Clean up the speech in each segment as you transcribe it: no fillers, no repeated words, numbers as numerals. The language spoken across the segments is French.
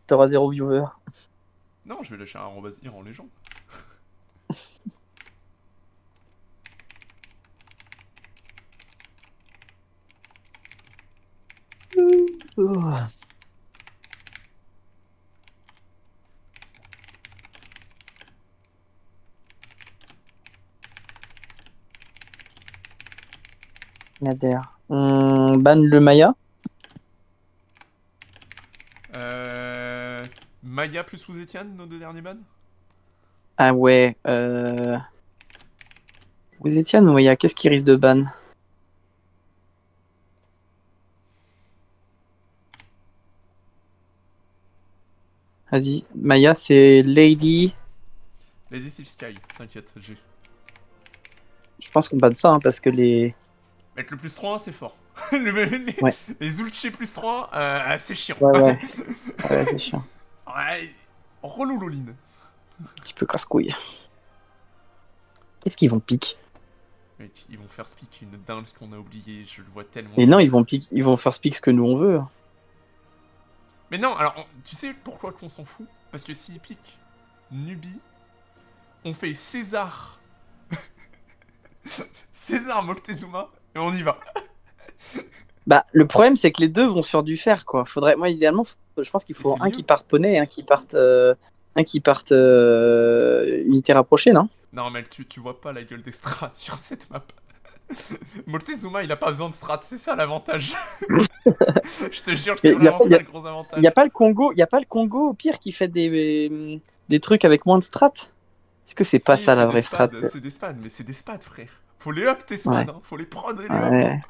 T'auras 0 viewer. Non, je vais lâcher un arrobase Iran Légende. Nader. On banne le Maya. Maya plus sous Etienne, nos deux derniers bans. Ah ouais. Vous étiez ou Maya? Qu'est-ce qui risque de ban? Vas-y. Maya, c'est Lady. Lady Steel Sky, t'inquiète, j'ai. Je pense qu'on banne ça hein, parce que les. Avec le plus 3, c'est fort. Ouais. Les Ulchi plus 3, c'est chiant. Ouais, ouais. Ouais, c'est chiant. Ouais, relou Loline. Un petit peu casse-couille. Qu'est-ce qu'ils vont pique? Mec, ils vont faire speak une dingue ce qu'on a oublié, je le vois tellement. Et non, ils vont faire speak ce que nous on veut. Mais non, alors, tu sais pourquoi qu'on s'en fout? Parce que s'ils piquent Nubi, on fait César. César Moctezuma, et on y va. Bah, le problème, c'est que les deux vont se faire du fer, quoi. Faudrait, moi, idéalement, je pense qu'il Et faut c'est un mieux. qui parte poney et un qui parte unité rapprochée, non? Non, mec, tu vois pas la gueule des strats sur cette map. Moctezuma, il a pas besoin de strats, c'est ça l'avantage. Je te jure que c'est Il y a, vraiment y ça a- le gros y a avantage. pas le Congo, il y a pas le Congo au pire qui fait des trucs avec moins de strats. Est-ce que c'est pas Si, ça c'est la des vraie strat? spads, c'est des spads, mais c'est des spads, frère. Faut les up tes spads, Ouais, hein. Faut les prendre et les up, hein. ouais.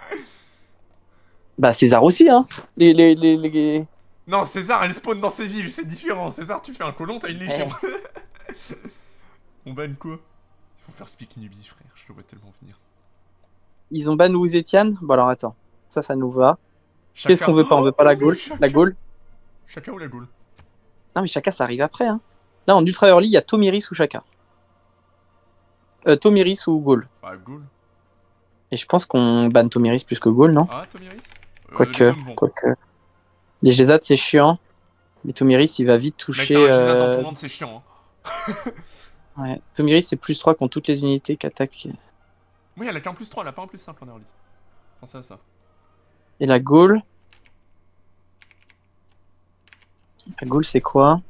Bah César aussi, hein. Les... Non, César, elle spawn dans ses villes, c'est différent. César, tu fais un colon, t'as une légion. Ouais. On banne quoi? Il faut faire speak Nubi, frère, je le vois tellement venir. Ils ont ban Wu Zetian. Bon alors attends, ça nous va. Qu'est-ce Chaka. qu'on veut pas? On Oh, veut pas mais la oui, Gaule. La Chaka. Gaule. Chaka ou la Gaule? Non mais Chaka ça arrive après, hein. Là en ultra early, il y a Tomiris ou Chaka. Tomiris ou Gaule. Ah, Gaule. Et je pense qu'on banne Tomiris plus que Gaule, non? Ah, Tomiris. Les Quoique, deux me vont. quoique. Les Gézad c'est chiant. Mais Tomiris il va vite Mec, t'as toucher. un Ginat dans ton land, c'est chiant, hein. Ouais. Tomiris c'est plus 3 contre toutes les unités qui attaquent. Oui, elle a qu'un plus 3, elle a pas un plus simple en early. Pensez à ça. Et la Gaule. La Gaule c'est quoi?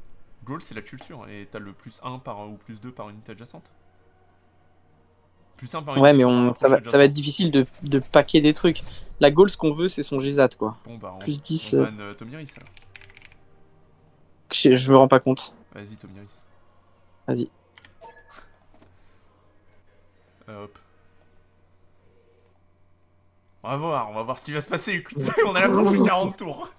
Gaule, c'est la culture, et t'as le plus 1 par, ou plus 2 par unité adjacente. Plus 1 par Ouais, unité mais 3 par ça rapproché va être adjacent. difficile de paquer des trucs. La Gaule, ce qu'on veut, c'est son Gézad, quoi. Bon, bah, Plus on 10, banne Tomiris, alors. je me rends pas compte. Vas-y, Tomiris. Vas-y. Hop. On va voir ce qui va se passer, écoute. On a la prochaine 40 tours.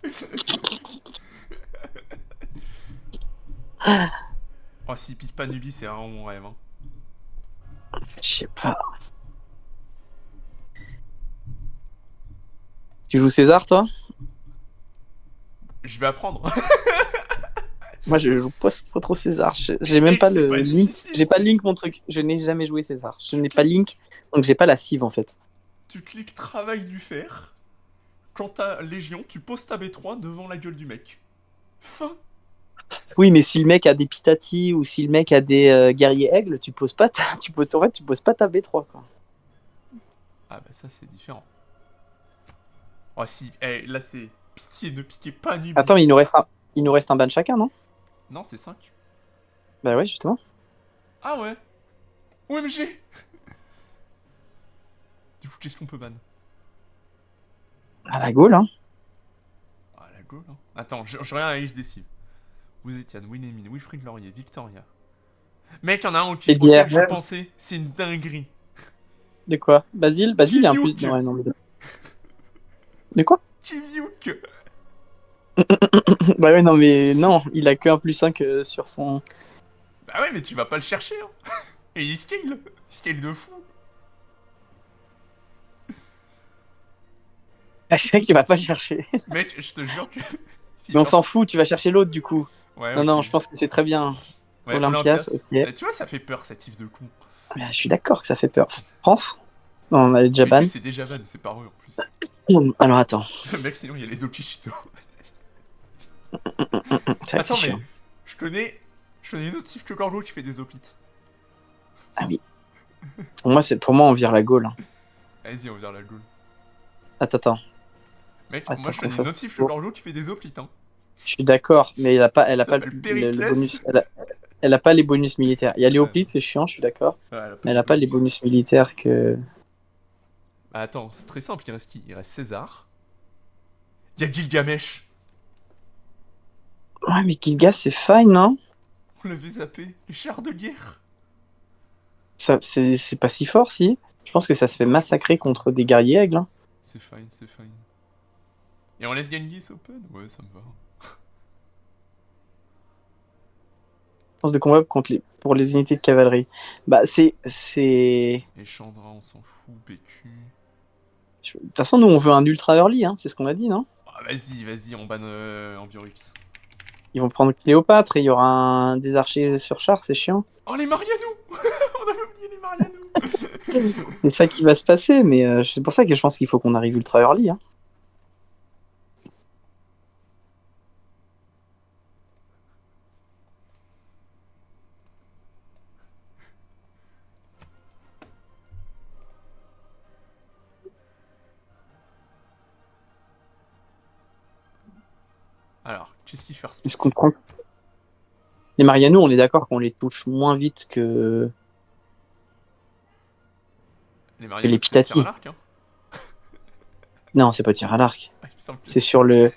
Oh, s'il pique pas Nubi, c'est vraiment mon rêve, hein. Je sais pas. Tu joues César, toi? Je vais apprendre. Moi, je joue pas trop César. Mais J'ai même mec, pas c'est le pas link. difficile. J'ai pas link mon truc. Je n'ai jamais joué César. Je n'ai pas link, donc j'ai pas la cive en fait. Tu cliques travail du fer. Quand t'as Légion, tu poses ta B3 devant la gueule du mec. Fin. Oui, mais si le mec a des Pitati ou si le mec a des guerriers aigles, tu poses pas en fait, tu poses pas ta B3 quoi. Ah bah ça, c'est différent. Oh si, là c'est... Pitié, ne piquez pas Nubi. Attends, mais il nous reste un ban chacun, non? Non, c'est 5. Bah ouais, justement. Ah ouais. OMG. Du coup, qu'est-ce qu'on peut ban? À la Gaule, hein. Ah, la go, hein. Attends, je regarde la liste des cibles. Vous Etienne, Winnemine, Wilfried Laurier, Victoria. Mec, y'en a un Et auquel d'hier. je pensais. C'est une dinguerie. De quoi? Basile? Basile, il y a un plus. Kiviuk. Non, ouais, non, mais... De quoi? Kiviuk. Bah ouais, non, mais non, il a que un plus 5 sur son. Bah ouais, mais tu vas pas le chercher, hein. Et il scale. Il scale de fou. Ah, c'est vrai qu'il va pas le chercher. Mec, je te jure que... Mais on s'en fout, tu vas chercher l'autre du coup. Ouais, Non, ok. non, je pense que c'est très bien. Ouais, Olympias, Olympias. ok. Tu vois, ça fait peur, cette if de con. Mais je suis d'accord que ça fait peur. France? Non, on a déjà Mais que ban. c'est déjà van, c'est pas eux en plus. Alors attends. Mec, sinon il y a les Okishito. C'est vrai que c'est Attends, mais chiant. je connais. Je connais une autre Sif que Gorgo qui fait des hoplites. Ah oui. Pour moi, on vire la Gaule, hein. Vas-y, on va dire la Gaule. Attends. Mec, moi Attends je qu'on connais une fasse. autre Sif que Bon, Gorgo qui fait des hoplites, hein. je suis d'accord, mais elle Ça a pas s'appelle le Périclès. bonus. Elle a pas les bonus militaires. Il y a Ouais, Léoplite, c'est chiant, je suis d'accord. ouais, elle a pas Mais elle les a pas les bonus. bonus militaires que. Bah attends, c'est très simple, il reste qui? Il reste César. Il y a Gilgamesh. Ouais, mais Gilgas, c'est fine, hein. On l'avait zappé. Les chars de guerre. C'est pas si fort, si. Je pense que ça se fait Non, je pense que massacrer c'est fine. contre des guerriers aigles, hein. C'est fine, c'est fine. Et on laisse Genghis open? Ouais, ça me va. Force de combat pour les unités de cavalerie. Bah, c'est. Et Chandra, on s'en fout, PQ. De toute façon, nous, on veut un ultra early, hein. C'est ce qu'on a dit, non? Ah, vas-y, vas-y, on banne Ambiorix. Ils vont prendre Cléopâtre et il y aura des archers sur char, c'est chiant. Oh, les Marianou. On avait oublié les Marianou. C'est ça qui va se passer, mais c'est pour ça que je pense qu'il faut qu'on arrive ultra early, hein. Alors, qu'est-ce qu'il fait Est-ce speak? qu'on prend les Mariano, on est d'accord qu'on les touche moins vite Les que les Marianou, c'est tir à Pitati. l'arc, hein. Non, c'est pas tir à l'arc. Ah, il me semble que C'est si. sur le.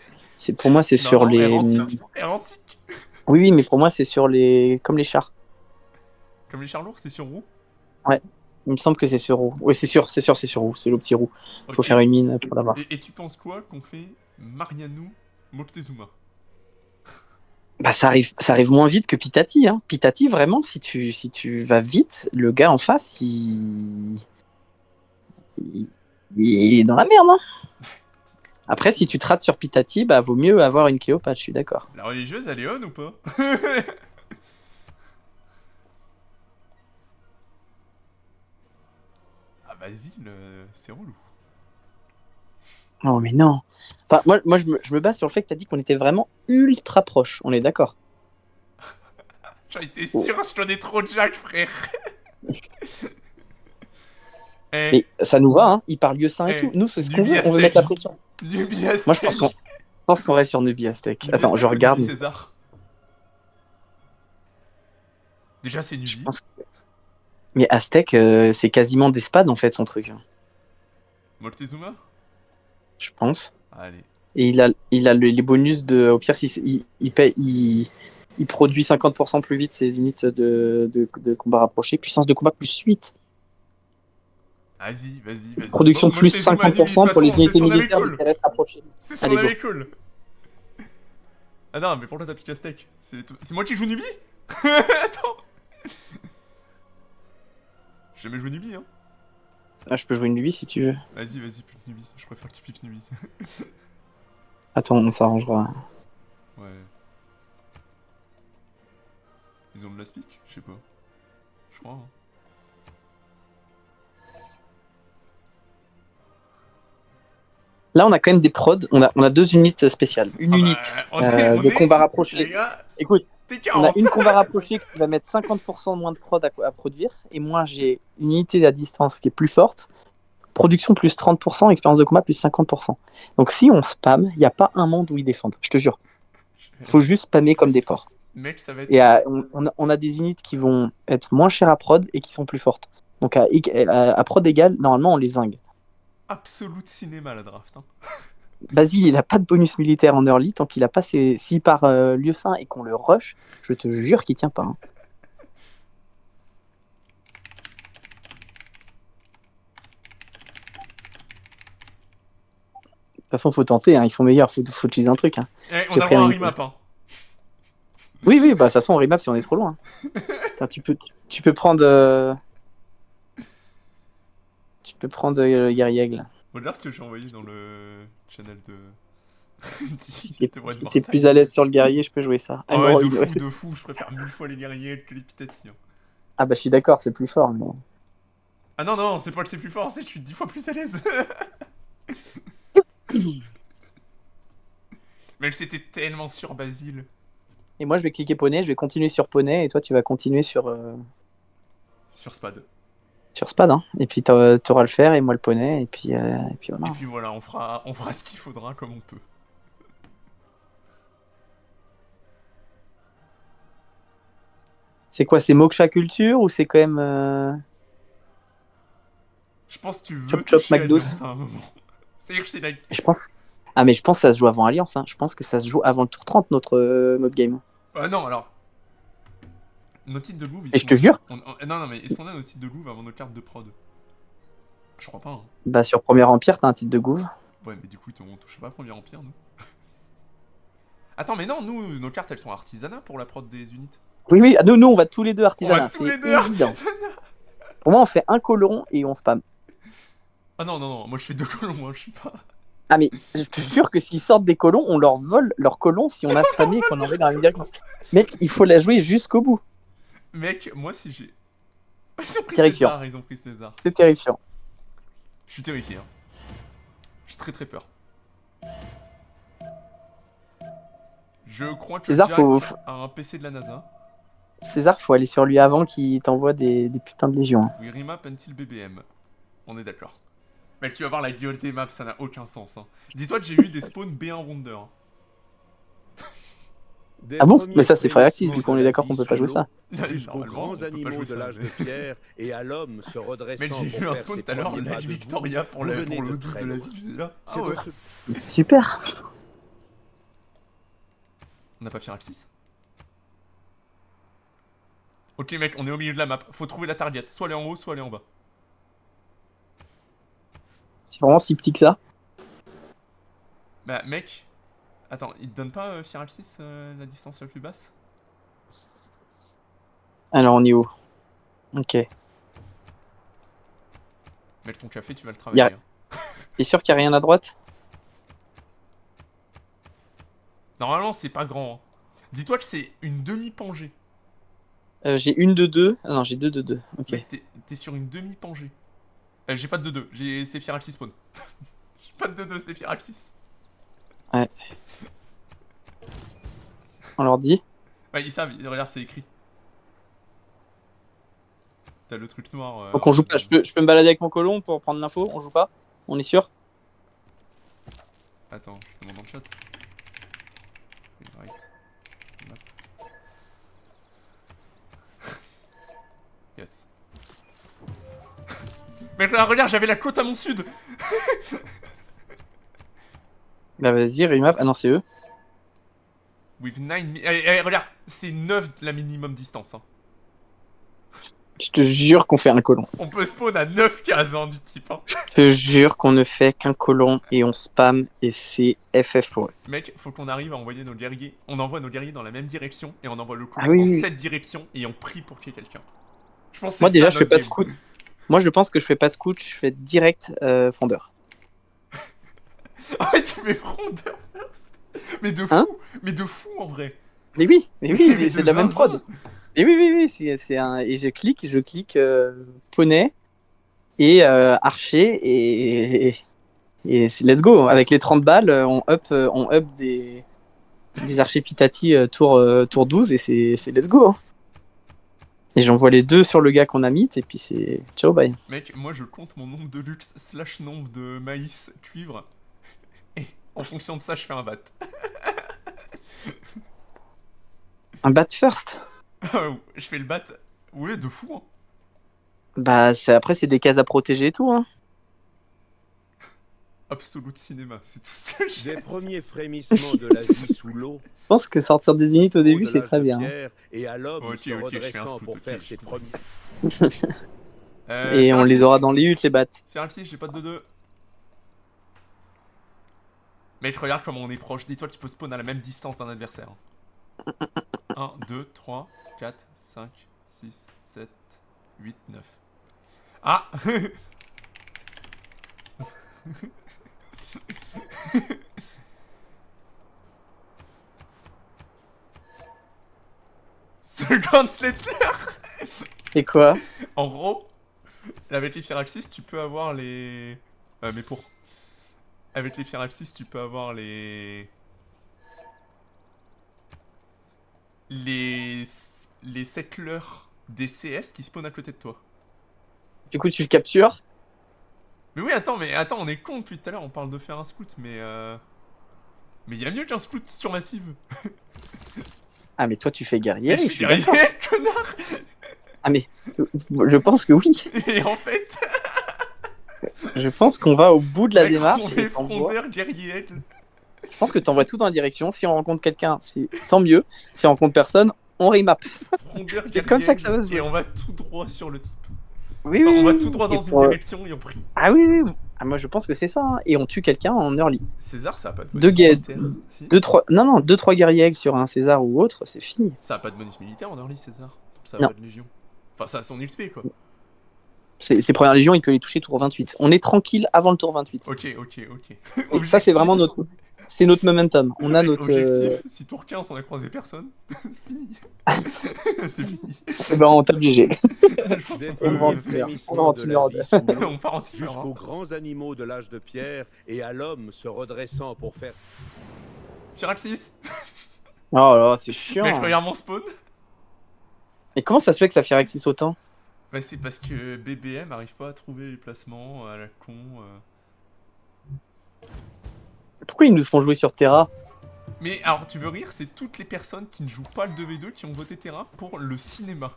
Pour moi, c'est Non, sur non, les. air antique. Air antique. Oui, oui, mais pour moi, c'est sur les. Comme les chars. Comme les chars lourds, c'est sur roue. Ouais. Il me semble que c'est sur roue. Oui, c'est sur roue. C'est le petit roue. Faut Ok. faire une mine pour l'avoir. Et tu penses quoi qu'on fait Marianou Moctezuma? Bah, ça arrive moins vite que Pitati, hein. Pitati, vraiment, si tu vas vite, le gars en face, il, il est dans la merde, hein. Après, si tu te rates sur Pitati, bah, vaut mieux avoir une Cléopâtre, je suis d'accord. La religieuse, elle est on ou pas? Ah, vas-y, c'est relou. Oh, mais non. Enfin, moi je me base sur le fait que tu as dit qu'on était vraiment ultra proches. On est d'accord. J'en étais Oh. sûr, je ai trop de Jack, frère. Eh, Mais ça nous va, hein. Il parle lieu saint et tout. eh, Nous, c'est ce qu'on Nubie veut. On veut mettre la Aztèque. pression. Nubie Moi, Aztèque. je pense qu'on reste sur Nubie Aztèque. Nubie Attends, je Aztèque ou Nubie regarde. César? Déjà, c'est Je Nubie. pense... Mais Aztèque, c'est quasiment des spads, en fait, son truc, hein. Moctezuma? Je pense. Allez. Et il a les bonus de. Au pire, il produit 50% plus vite ses unités de combat rapproché. Puissance de combat plus 8. Vas-y, vas-y, vas-y. Production plus Moctezuma, Nubie, de toute 50% pour façon, les c'est ce unités qu'on avait militaires de call. terrestre rapprochés. C'est ce qu'on Allez, go. avait call. Ah non, mais pourquoi t'as piqué Aztèque? C'est moi qui joue Nubie? Attends. J'ai jamais joué Nubie, hein. Ah, je peux jouer une Nubie si tu veux. Vas-y, vas-y, pique Nubie. Je préfère que tu piques Nubie. Attends, on s'arrangera. Ouais. Ils ont de la speak? Je sais pas. Je crois, hein. Là, on a quand même des prods. On a deux unités spéciales. Une Ah bah, unité on est, on de est... combat Les rapproché. gars, Écoute, t'es on a 40. une combat rapproché qui va mettre 50% moins de prod à produire. Et moi, j'ai une unité à distance qui est plus forte. Production plus 30%, expérience de combat plus 50%. Donc si on spam, il n'y a pas un monde où ils défendent. Je te jure. Faut juste spammer comme des porcs. Mec, ça va être... Et on a des unités qui vont être moins chères à prod et qui sont plus fortes. Donc à prod égale, normalement, on les zingue. Absolute cinéma, la draft, hein. Basile, il a pas de bonus militaire en early tant qu'il a pas s'il part lieu saint et qu'on le rush, je te jure qu'il tient pas, hein. De toute façon, faut tenter, hein. Ils sont meilleurs, faut utiliser un truc, hein. Eh, on a droit à un remap, hein. Oui, bah de toute façon, on remap si on est trop loin. Attends, tu peux prendre Guerrier Aigle. Regarde ce que j'ai envoyé dans le channel de... Si de One t'es More Time. plus à l'aise sur le guerrier, je peux jouer ça. Ah ouais, Hémorroïde, de fou, je préfère 1000 fois les guerriers que les pitati, hein. Ah bah je suis d'accord, c'est plus fort. Mais... Ah non, non, c'est pas que c'est plus fort, c'est que je suis 10 fois plus à l'aise. Mec, c'était tellement sur Basile. Et moi, je vais cliquer poney, je vais continuer sur poney, et toi, tu vas continuer Sur Spade. sur spade. Hein. Et puis, t'auras le fer, et moi le poney, et puis Et voilà. puis voilà, on fera ce qu'il faudra comme on peut. C'est quoi, c'est Moksha Culture ou c'est quand même Je pense que tu veux Chop Chop toucher McDos? Alliance à un moment. C'est-à-dire que c'est la... Je pense. Ah, mais je pense que ça se joue avant Alliance. Hein. Je pense que ça se joue avant le tour 30, notre game. Ah non, alors... Nos titres de Louvre, ils Et je sont... te jure, Non, mais est-ce qu'on a nos titres de Louvre avant nos cartes de prod? Je crois pas, hein. bah sur Premier Empire, t'as un titre de Gouv. Ouais, mais du coup, on touche pas Premier Empire, nous. Attends, mais non, nous, nos cartes, elles sont artisanat pour la prod des unités. Oui, oui, ah, nous, on va tous les deux On va artisanat, tous c'est les deux évident. artisanat. Pour moi, on fait un colon et on spam. Ah non, non, non, moi je fais deux colons, moi je suis pas... Ah, mais je te jure que s'ils sortent des colons, on leur vole leurs colons si on a spammé et qu'on envoie dans la même direction. Mec, il faut la jouer jusqu'au bout. Mec, moi si j'ai... Ils ont pris Terrifiant. César, ils ont pris César. C'est terrifiant. Je suis terrifié, hein. J'ai très peur. Je crois que César, Jack faut, a un PC de la NASA. César, faut aller sur lui avant qu'il t'envoie des putains de légions. Hein. Oui, remap until BBM. On est d'accord. Mec, tu vas voir la gueule des maps, ça n'a aucun sens. Hein. Dis-toi que j'ai eu des spawns B1 Wonder. Ah bon? Mais ça, c'est Fire Axis, du coup, on est d'accord qu'on peut pas jouer ça. Jusqu'aux grands animaux de l'âge de pierre et à l'homme se redressant. Mec, j'ai eu un spawn tout à l'heure, la Lake Victoria pour le 12 de la ville. Là. Ah ouais. Super. On n'a pas Fire Axis. Ok, mec, on est au milieu de la map. Faut trouver la target. Soit aller en haut, soit aller en bas. C'est vraiment si petit que ça. Bah, mec. Attends, il te donne pas Fire Axis la distance la plus basse? Alors, on est où? Ok. Mec, ton café, tu vas le travailler. Hein. T'es sûr qu'il n'y a rien à droite? Normalement, c'est pas grand. Hein. Dis-toi que c'est une demi-pangée. J'ai une de deux. Ah non, j'ai deux de deux. Ok. Mec, t'es sur une demi-pangée. J'ai pas de 2-2, c'est Firaxis spawn. J'ai pas de 2-2, c'est Firaxis. Ouais. On leur dit. Ouais, ils savent, regarde, c'est écrit. T'as le truc noir. Donc on joue pas. Je peux me balader avec mon colon pour prendre l'info. On joue pas? On est sûr? Attends, je te demande dans le chat. Right. Yes. Mais là, regarde, j'avais la côte à mon sud. Bah vas-y, remap. Ah non, c'est eux. With 9... regarde, c'est 9 la minimum distance. Hein. Je te jure qu'on fait un colon. On peut spawn à 9 cases hein, du type. Hein. Je te jure qu'on ne fait qu'un colon et on spam et c'est FF pour eux. Mec, faut qu'on arrive à envoyer nos guerriers. On envoie nos guerriers dans la même direction et on envoie le colon dans cette direction et on prie pour qu'il y ait quelqu'un. Je pense que moi déjà, ça, je fais pas de scout. Moi, je pense que je fais pas de scout, je fais direct frondeur. Ah ouais, tu mets frondeur first. Mais de fou, hein? Mais de fou en vrai. Mais oui, mais c'est de la même prod. Et oui, c'est un... Et je clique poney et archer et let's go. Avec les 30 balles, on up des archers Pitati tour 12 et c'est let's go. Hein. Et j'envoie les deux sur le gars qu'on a mis et puis c'est ciao bye. Mec, moi je compte mon nombre de luxe / nombre de maïs cuivre et en fonction de ça je fais un bat. Un bat first? Je fais le bat, ouais de fou hein. Bah après c'est des cases à protéger et tout hein. Absolute cinéma, c'est tout ce que j'ai. Des premiers frémissements de la vie sous l'eau. Je pense que sortir des unités au début c'est très bien. Et à l'homme se redressant pour faire ses premiers. Et on les aura dans les huttes les battes. Firaxis, j'ai pas de 2-2. Mec, regarde comment on est proche. Dis-toi que tu peux spawn à la même distance d'un adversaire. 1, 2, 3, 4, 5, 6, 7, 8, 9. Ah Second Slater. Et quoi? En gros, avec les Firaxis, tu peux avoir les... mais pour... Avec les Firaxis, tu peux avoir les... les settlers des CS qui spawnent à côté de toi. Du coup, tu le captures. Mais oui, attends, on est con depuis tout à l'heure, on parle de faire un scout, mais mais il y a mieux qu'un scout sur Massive. Ah, mais toi, tu fais guerrier, Et je je suis suis guerrier, d'accord. connard. Ah, mais je pense que oui. Et en fait, Je pense qu'on va au bout de la mec, démarche on et est t'envoies. frondeur, guerrier. Je pense que t'envoies tout dans la direction. Si on rencontre quelqu'un, c'est tant mieux. Si on rencontre personne, on remap. Frondeur, C'est comme ça guerrier, que ça va se et jouer. on va tout droit sur le type. Oui, Enfin, oui, on va oui, tout oui. droit Et dans une pour, direction et on prie. Ah oui, oui, oui. Ah, moi, je pense que c'est ça, hein. Et on tue quelqu'un en early. César, ça a pas de Deux, bonus gue- militaire. Si. deux, trois... Non, non, deux, trois guerriers eggs sur un César ou autre, c'est fini. Ça a pas de bonus militaire en early, César. Ça a Non. pas de légion. Enfin, ça a son XP, quoi. Ses premières légions, il peut les toucher tour 28. On est tranquille avant le tour 28. Ok. Et ça, c'est vraiment notre... C'est notre momentum. On a Mec, notre... objectif, si tour 15 on a croisé personne, fini. C'est fini. Ben, on tape GG. Je pense qu'on Depuis On va en peut... les tuer un. frémissements On va en de tuer la un. vie sous l'eau, on part en tueur, jusqu'aux hein. grands animaux de l'âge de pierre et à l'homme se redressant pour faire... Firaxis. Oh là là, c'est Mec, chiant. regarde mon spawn. Et comment ça se fait que ça Firaxis autant? Bah c'est parce que BBM arrive pas à trouver les placements à la con. Pourquoi ils nous font jouer sur Terra? Mais alors tu veux rire, c'est toutes les personnes qui ne jouent pas le 2v2 qui ont voté Terra pour le cinéma.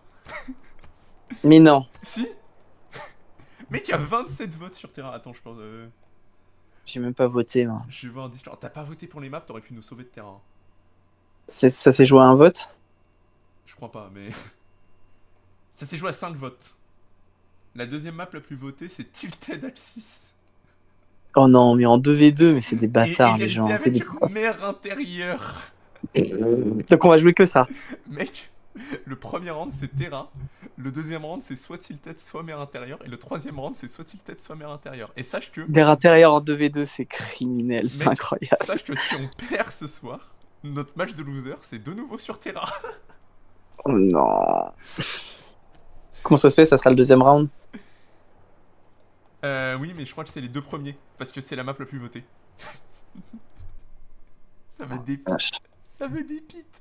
Mais non. Si. Mec, il y a 27 votes sur Terra. Attends, je pense... J'ai même pas voté, moi. Je vais voir un Discord. T'as pas voté pour les maps, t'aurais pu nous sauver de Terra. Ça s'est joué à un vote? Je crois pas, mais... Ça s'est joué à 5 votes. La deuxième map la plus votée, c'est Tilted Axis. Oh non, mais en 2v2, mais c'est des Et bâtards, les égalité gens. C'est avec des... mer intérieure. Donc on va jouer que ça. Mec, le premier round c'est Terra. Le deuxième round c'est soit Tilted, soit mer intérieure. Et le troisième round c'est soit Tilted, soit mer intérieure. Et sache que... Des intérieurs en 2v2, c'est criminel, c'est Mec, incroyable. sache que si on perd ce soir, notre match de loser c'est de nouveau sur Terra. Oh non. Comment ça se fait? Ça sera le deuxième round? Oui, mais je crois que c'est les deux premiers. Parce que c'est la map la plus votée. Ça me dépite. Vache. Ça me dépite.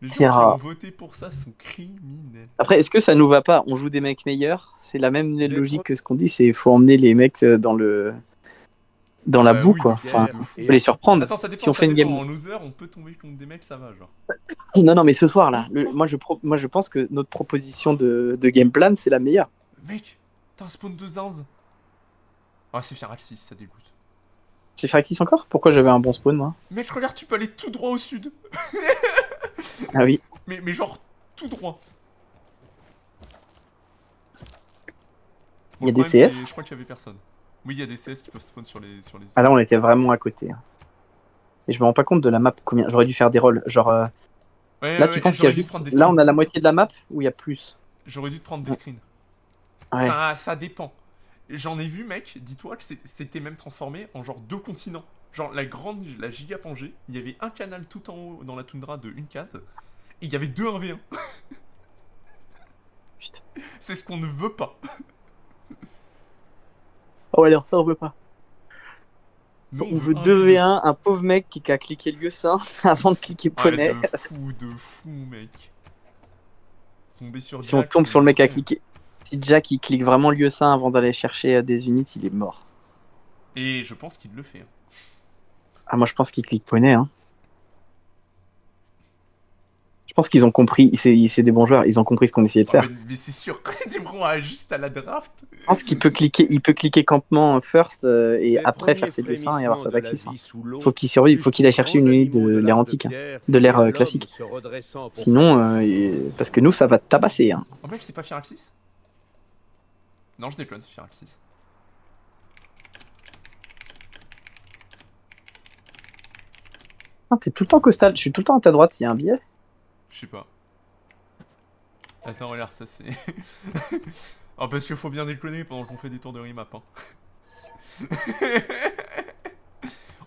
Les gens qui Terra. ont voté pour ça sont criminels. Après, est-ce que ça nous va pas? On joue des mecs meilleurs? C'est la même logique que ce qu'on dit, c'est faut emmener les mecs dans la boue, Oui, quoi. de Enfin, fou. faut les surprendre. Attends, ça dépend, Si on fait une game... En loser, on peut tomber contre des mecs, ça va, genre. Non, non, mais ce soir, là, moi, je pense que notre proposition de game plan, c'est la meilleure. Mec, t'as un spawn de zinz. Ah, c'est Firaxis, ça dégoûte. C'est Firaxis encore? Pourquoi j'avais un bon spawn, moi? Mec, regarde, tu peux aller tout droit au sud. Ah oui. Mais genre, tout droit. Il y a le des problème, CS? c'est- Je crois qu'il y avait personne. Oui, il y a des CS qui peuvent spawn sur les... Ah là, on était vraiment à côté. Et je me rends pas compte de la map, combien. J'aurais dû faire des rolls. Genre, Ouais, là, ouais, tu penses qu'il y j'aurais a dû juste. prendre des Là, screens. on a la moitié de la map ou il y a plus? J'aurais dû te prendre des screens. Ouais. Ça dépend. J'en ai vu, mec, dis-toi que c'était même transformé en genre deux continents. Genre la giga Pangée, il y avait un canal tout en haut dans la toundra de une case, et il y avait deux 1v1. Putain. C'est ce qu'on ne veut pas. Oh, alors, ça, on veut pas. Nous, On veut 1v2. 2v1, un pauvre mec qui a cliqué lieu sain avant de cliquer Ouais, poney. de fou, mec. Tomber sur Si on Jack, tombe c'est sur le mec à incroyable. cliquer. Si Jack il clique vraiment lieu sain avant d'aller chercher des unités, il est mort. Et je pense qu'il le fait. Hein. Ah, moi je pense qu'il clique poney. Hein. Je pense qu'ils ont compris, c'est des bons joueurs, ils ont compris ce qu'on essayait de Oh, faire. mais c'est sûr, du coup, juste à la draft. Je pense qu'il peut cliquer campement first et Les après premiers faire ses lieux sains et avoir sa frémissements de taxis. la vie sous l'eau, Faut qu'il survive, faut qu'il aille chercher une jusqu'aux unité grands de animaux l'ère l'âge antique, hein, pierre de et l'ère à l'homme classique. se redressant pour Sinon, parce que nous ça va tabasser. Hein. Oh, mec, c'est pas Firaxis? Non, je déclone, c'est Firaxis. Ah, t'es tout le temps costal, je suis tout le temps à ta droite, il y a un billet. Je sais pas. Attends, regarde, ça c'est... Oh, parce qu'il faut bien déconner pendant qu'on fait des tours de remap, hein.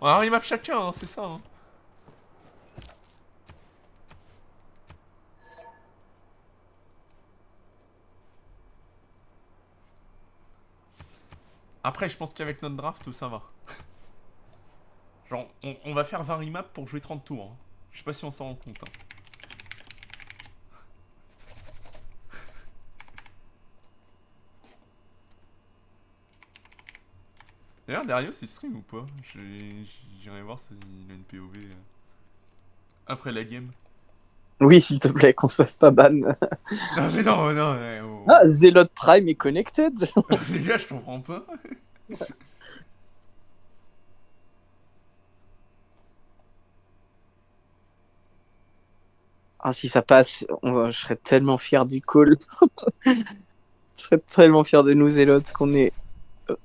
On a un remap chacun, hein, c'est ça, hein. Après, je pense qu'avec notre draft, ça va. Genre, on va faire 20 remaps pour jouer 30 tours. Hein. Je sais pas si on s'en rend compte. Hein. D'ailleurs, Darius, il stream ou pas? J'irai voir s'il a une POV après la game. Oui, s'il te plaît, qu'on se fasse pas ban. Non, mais non, non. Oh. Ah, Zealot Prime est connected. Les gars, je comprends pas. Ah, si ça passe, je serais tellement fier du call. Je serais tellement fier de nous, Zealot, qu'on est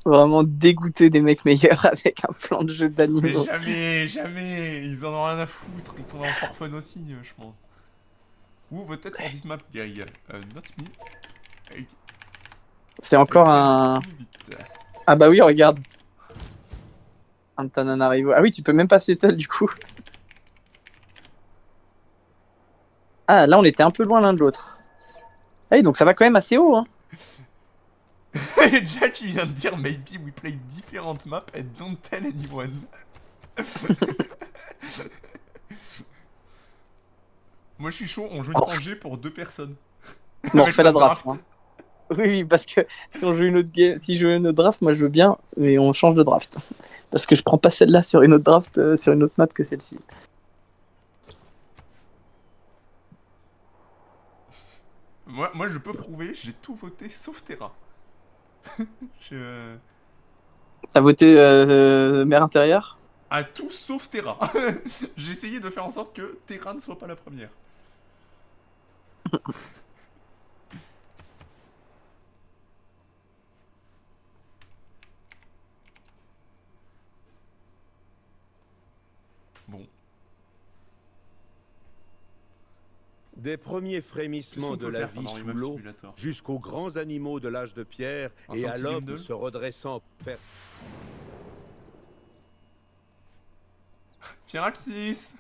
vraiment dégoûté des mecs meilleurs avec un plan de jeu Mais d'animaux. jamais, jamais. Ils en ont rien à foutre. Ils sont là en for fun aussi, je pense. Ou peut-être for this map, guy. Not me. C'est encore un... Vite. Ah bah oui, regarde. Antananarivo. Ah oui, tu peux même pas settle du coup. Ah, là, on était un peu loin l'un de l'autre. Ah oui, donc ça va quand même assez haut, hein. Jack, il vient de dire maybe we play different maps and don't tell anyone. Moi, je suis chaud, on joue une Pangée pour 2 personnes. Bon, on Avec refait la notre draft. Hein. Oui, parce que si on joue une autre game, si je joue une autre draft, moi je veux bien, mais on change de draft. Parce que je prends pas celle-là sur une autre draft, sur une autre map que celle-ci. Moi, je peux prouver, j'ai tout voté sauf Terra. T'as voté mer intérieure? À tout sauf Terra. J'ai essayé de faire en sorte que Terra ne soit pas la première. Bon. Des premiers frémissements de la vie sous l'eau jusqu'aux grands animaux de l'âge de pierre et à l'homme se redressant. Firaxis.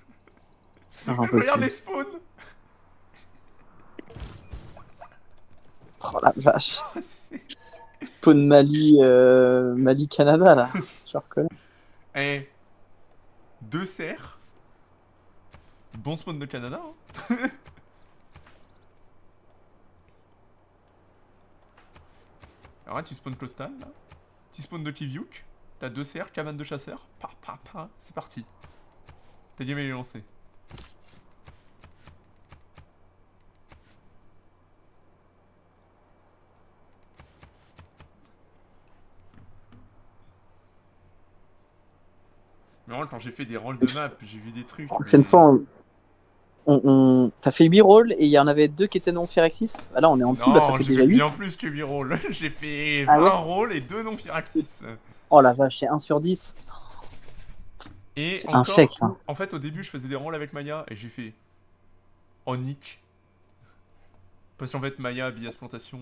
Regarde les spawns. Oh la vache. Spawn Mali, Mali Canada là. Je reconnais. Eh. 2 cerfs. Bon spawn de Canada. Hein. Alors là, tu spawns Clostal, là. Tu spawns de Kiviuk. T'as 2 cerfs, cabane de chasseurs. C'est parti. Ta game est lancée. Mais moi, quand j'ai fait des rolls de map, j'ai vu des trucs. C'est une fois, t'as fait 8 rolls et il y en avait 2 qui étaient non Firaxis. Ah là, on est en dessous, non, là, ça fait déjà 8. J'ai fait bien plus que 8 rolls. J'ai fait 20 Ah ouais rolls et 2 non Firaxis. Oh la vache, c'est 1 sur 10. Et c'est encore, infect, hein. En fait, au début, je faisais des rolls avec Maya et j'ai fait. Oh, nick. Parce qu'en fait, Maya, Bias Plantation,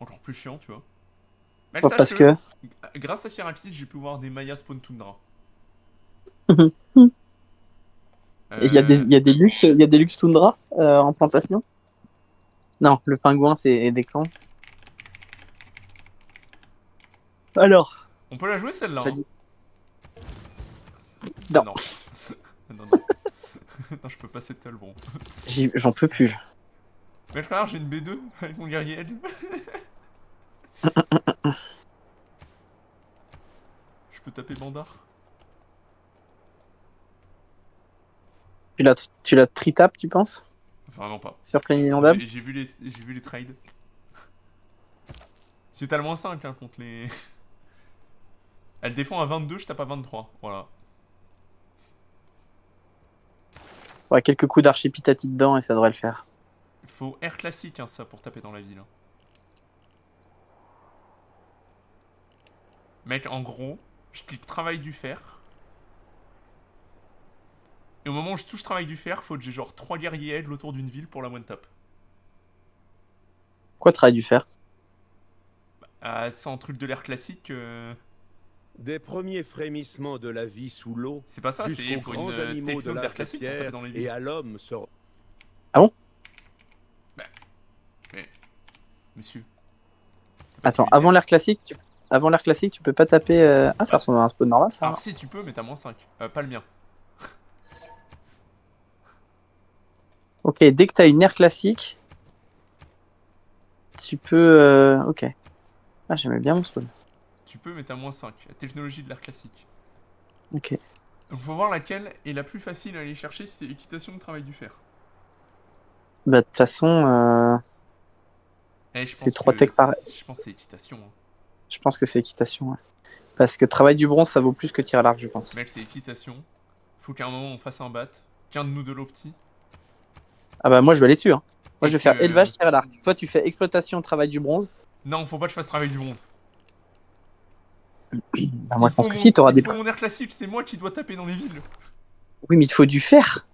encore plus chiant, tu vois. Mais Oh, parce que... grâce à Firaxis, j'ai pu voir des Maya spawn Tundra. Il y a des luxe Tundra en plantation. Non, le pingouin, c'est des clans. Alors, On peut la jouer celle-là. Hein. dit... Non. Non. non. Non, je peux pas settle, bon. J'en peux plus. Mais frère, j'ai une B2 avec mon guerrier L. Je peux taper Bandar. Tu l'as tri-tap, tu penses? Vraiment pas. Sur Plane Inondable? J'ai vu les trades. Si t'as le moins 5 hein, contre les... Elle défend à 22, je tape à 23. Voilà. Ouais, quelques coups d'archipitati dedans et ça devrait le faire. Il faut air classique, hein, ça, pour taper dans la ville. Hein. Mec, en gros, je clique travail du fer. Et au moment où je touche travail du fer, faut que j'ai genre 3 guerriers aides autour d'une ville pour la one tap. Quoi travail du fer? C'est un truc de l'air classique. Des premiers frémissements de la vie sous l'eau c'est pas ça, jusqu'aux grands animaux de l'âge de pierre et à l'homme se... Ah bon? Mais... Monsieur... Attends, avant l'air classique, tu peux pas taper... Ah, ça ressemble à un spawn normal, ça. Alors si, tu peux, mais t'as moins 5. Pas le mien. Ok, dès que tu as une aire classique, tu peux... Ok. Ah, j'aimais bien mon spawn. Tu peux, mais t'as -5. La technologie de l'ère classique. Ok. Donc faut voir laquelle est la plus facile à aller chercher si c'est équitation ou travail du fer. Bah, de toute façon, Je c'est pense 3 que techs par... c'est équitation. Hein. Je pense que c'est équitation, ouais. Parce que travail du bronze, ça vaut plus que tir à l'arc, je pense. Mec, c'est équitation. Faut qu'à un moment on fasse un bat. Qu'un de nous de l'opti. Ah bah moi, je vais aller dessus. Hein. Moi, Et je vais faire que... élevage, tir à l'arc. Toi, tu fais exploitation, travail du bronze. Non, faut pas que je fasse travail du monde. Bah, moi, je pense que si, t'auras Il me des... faut mon air classique, c'est moi qui dois taper dans les villes. Oui, mais il te faut du fer.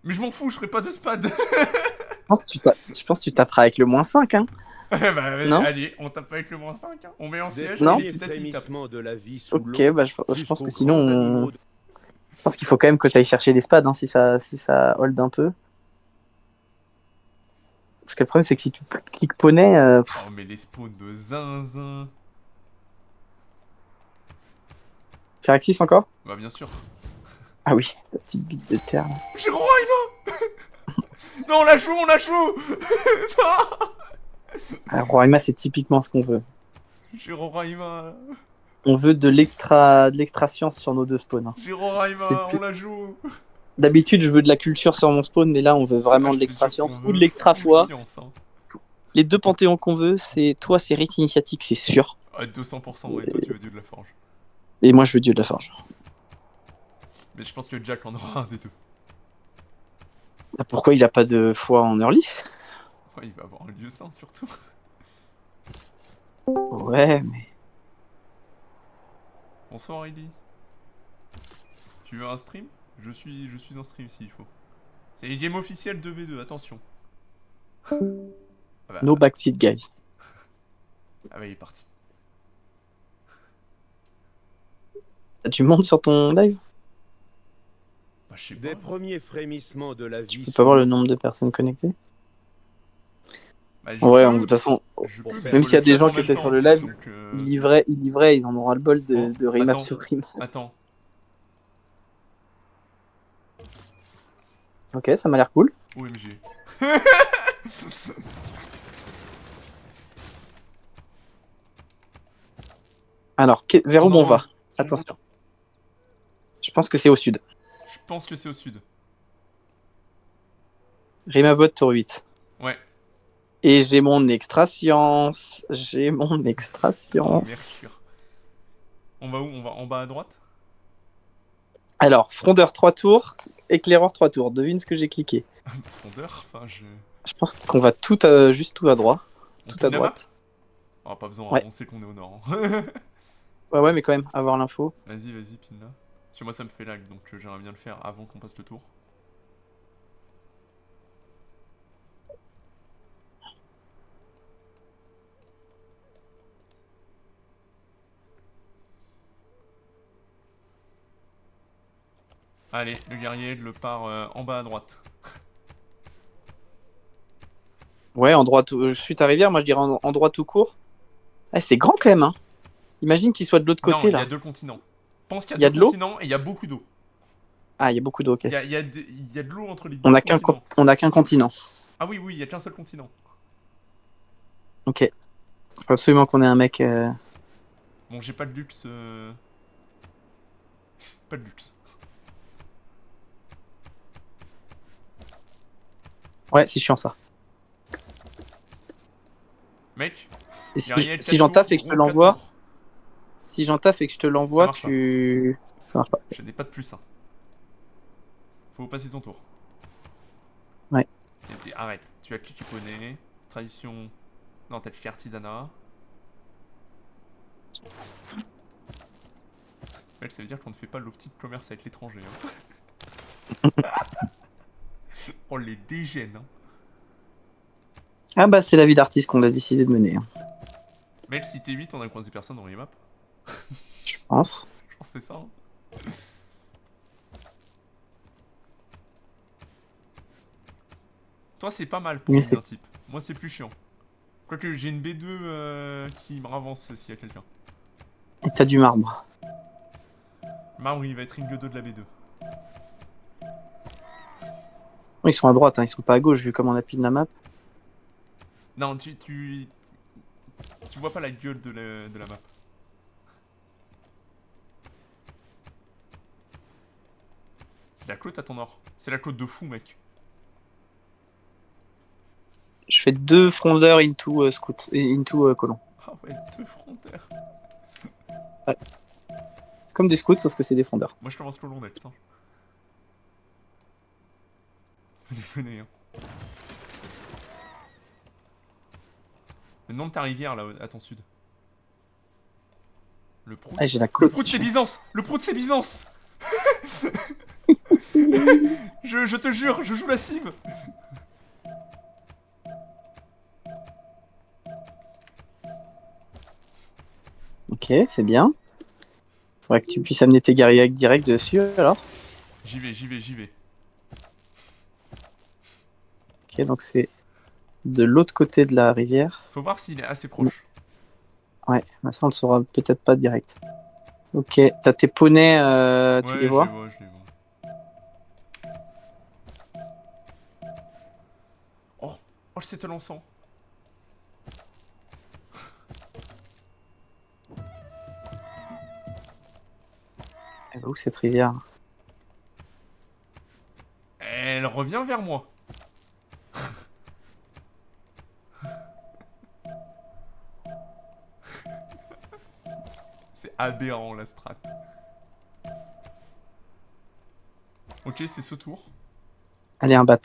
Mais je m'en fous, je ferai pas de spad. Je pense que tu taperas avec le -5, hein. Bah vas-y, Non? allez, on tape avec le -5. Hein. On met en Des siège Non et premiers petit à petit il tape. frémissements de la vie sous Ok, l'eau bah je pense jusqu'aux que sinon, grands animaux de... je pense qu'il faut quand même que tu ailles chercher des spads, hein, si ça hold un peu. Parce que le problème, c'est que si tu cliques poney, Oh, mais les spawns de zinzin. faire Axis encore? Bah bien sûr. Ah oui, ta petite bite de terre. Là. J'ai Roraima. Non, on la joue, on la joue. Non. Alors, Roraima, c'est typiquement ce qu'on veut. J'ai Roraima. On veut de l'extra science sur nos deux spawns. Hein. J'ai Roraima, on la joue. D'habitude, je veux de la culture sur mon spawn, mais là, on veut vraiment Ah, de je te l'extra jure qu'on science ou de veut l'extra full foi. science. Hein. Les deux panthéons qu'on veut, c'est toi, c'est rite initiatique, c'est sûr. Ah, 200%, et toi tu veux Dieu de la Forge. Et moi, je veux Dieu de la Forge. Mais je pense que Jack en aura un des deux. Pourquoi il a pas de foi en early? Ouais, il va avoir un lieu saint surtout. Ouais, mais... Bonsoir Ellie. Tu veux un stream? Je suis en stream s'il faut. C'est les games officielles 2v2, attention. Ah bah, No backseat, guys. ah bah il est parti. Tu montes sur ton live? Bah je sais pas. Des premiers frémissements de la vie Tu peux sous pas voir le l'eau nombre de personnes connectées? Bah, Ouais, de toute façon, même s'il y a des gens qui étaient sur le live, donc, ils livraient, ils en auront le bol de remap sur remap. Attends. Ok, ça m'a l'air cool. OMG. Alors, vers où on va? Attention. Je pense que c'est au sud. Je pense que c'est au sud. Remavote tour 8. Ouais. Et j'ai mon extra science. J'ai mon extra science. Mercure. On va où? On va en bas à droite? Alors, frondeur 3 tours, éclaireur 3 tours. Devine ce que j'ai cliqué. Frondeur? Enfin, Je pense qu'on va juste tout à droite. Tout à droite. Oh, pas besoin, ouais. On sait qu'on est au nord. Hein. ouais, mais quand même, avoir l'info. Vas-y, pine là. Parce que moi, ça me fait lag, donc j'aimerais bien le faire avant qu'on passe le tour. Allez, le guerrier le part en bas à droite. Ouais, en droite, suite à rivière, moi je dirais en droit tout court. Ah, c'est grand quand même, hein. Imagine qu'il soit de l'autre côté, là. Non, il y a 2 continents. Je pense qu'il y a 2 continents et il y a beaucoup d'eau. Ah, il y a beaucoup d'eau, ok. Il y a de l'eau entre les deux continents. On n'a qu'un continent. Ah oui, il y a qu'un seul continent. Ok. Faut absolument qu'on ait un mec... Bon, j'ai pas de luxe... Pas de luxe. Ouais, c'est chiant, ça. Mec, si j'en taffe et que je te l'envoie... Si j'en taffe et que je te l'envoie, tu... Ça marche pas. Je n'ai pas de plus 1. Faut passer ton tour. Ouais. Arrête, tu as cliqué poney, tradition... Non, t'as cliqué artisanat. Mec, ça veut dire qu'on ne fait pas l'optique commerce avec l'étranger. Hein. On les dégène. Hein. Ah bah c'est la vie d'artiste qu'on a décidé de mener. Hein. Mec, si t'es 8, on a croisé personne dans les maps. Je pense. Je pense que c'est ça. Hein. Toi, c'est pas mal pour un type. Moi, c'est plus chiant. Quoique j'ai une B2 qui me ravance s'il y a quelqu'un. Et t'as du marbre. Marbre, il va être ring 2 de la B2. Ils sont à droite, hein, ils sont pas à gauche vu comment on appuie la map. Non, tu vois pas la gueule de la map. C'est la côte à ton nord. C'est la côte de fou, mec. Je fais 2 frondeurs into scout et into colon. Ah ouais, 2 frontières. Ouais. C'est comme des scouts sauf que c'est des frondeurs. Moi je commence le long d'être, hein. Faut déconner, hein. Le nom de ta rivière là à ton sud. Le prout. Ah, j'ai la Le côte. prout c'est Byzance. Le prout c'est Byzance. je te jure, je joue la cible. Ok, c'est bien. Faudrait que tu puisses amener tes guerriers direct dessus alors. J'y vais. Ok, donc c'est de l'autre côté de la rivière. Faut voir s'il est assez proche. Ouais, bah ça on le saura peut-être pas direct. Ok, t'as tes poneys, tu les Ouais, vois? je les vois. Oh, oh c'est te lançant. Elle va où cette rivière? Elle revient vers moi. C'est aberrant la strat. Ok, c'est ce tour. Allez, un bat.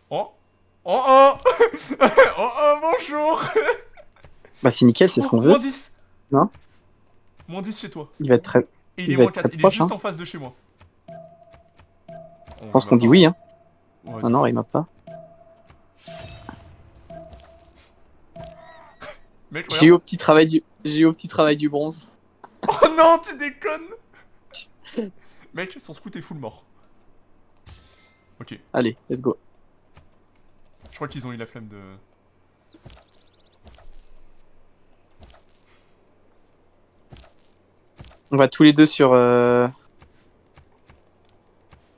Oh oh oh oh oh bonjour. Bah c'est nickel, c'est ce qu'on veut. Moins 10. Non? Moins 10 chez toi. Il va être très... Et il il est va moins être très 4. Il est proche, juste hein. en face de chez moi. Je pense qu'on dit oui, hein. Ouais, Non, non, il m'a pas. Mec, J'ai eu regarde. au petit travail du... J'ai eu au petit travail du bronze. Oh non, tu déconnes. Mec, son scout est full mort. Ok, Allez, let's go. je crois qu'ils ont eu la flemme de... On va tous les deux sur...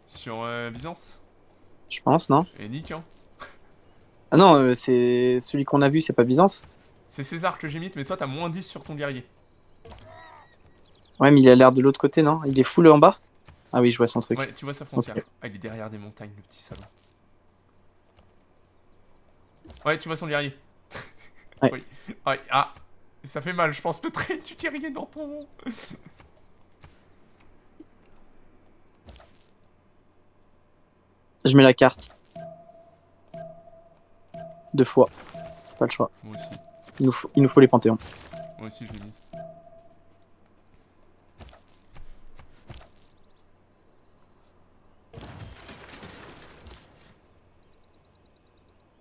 Sur Byzance. Je pense, non? Et Nick, hein. Ah non, c'est celui qu'on a vu, c'est pas Byzance. C'est César que j'imite, mais toi t'as moins 10 sur ton guerrier. Ouais, mais il a l'air de l'autre côté, non? Il est full en bas? Ah oui, je vois son truc. Ouais, tu vois sa frontière. Ok. Ah, il est derrière des montagnes, le petit salaud. Ouais, tu vois son guerrier. Ouais. Oui. Ouais, ah, ça fait mal, je pense, le trait du guerrier dans ton... Je mets la carte. 2 fois. Pas le choix. Moi aussi. Il nous faut les panthéons. Moi aussi, je l'ai mise.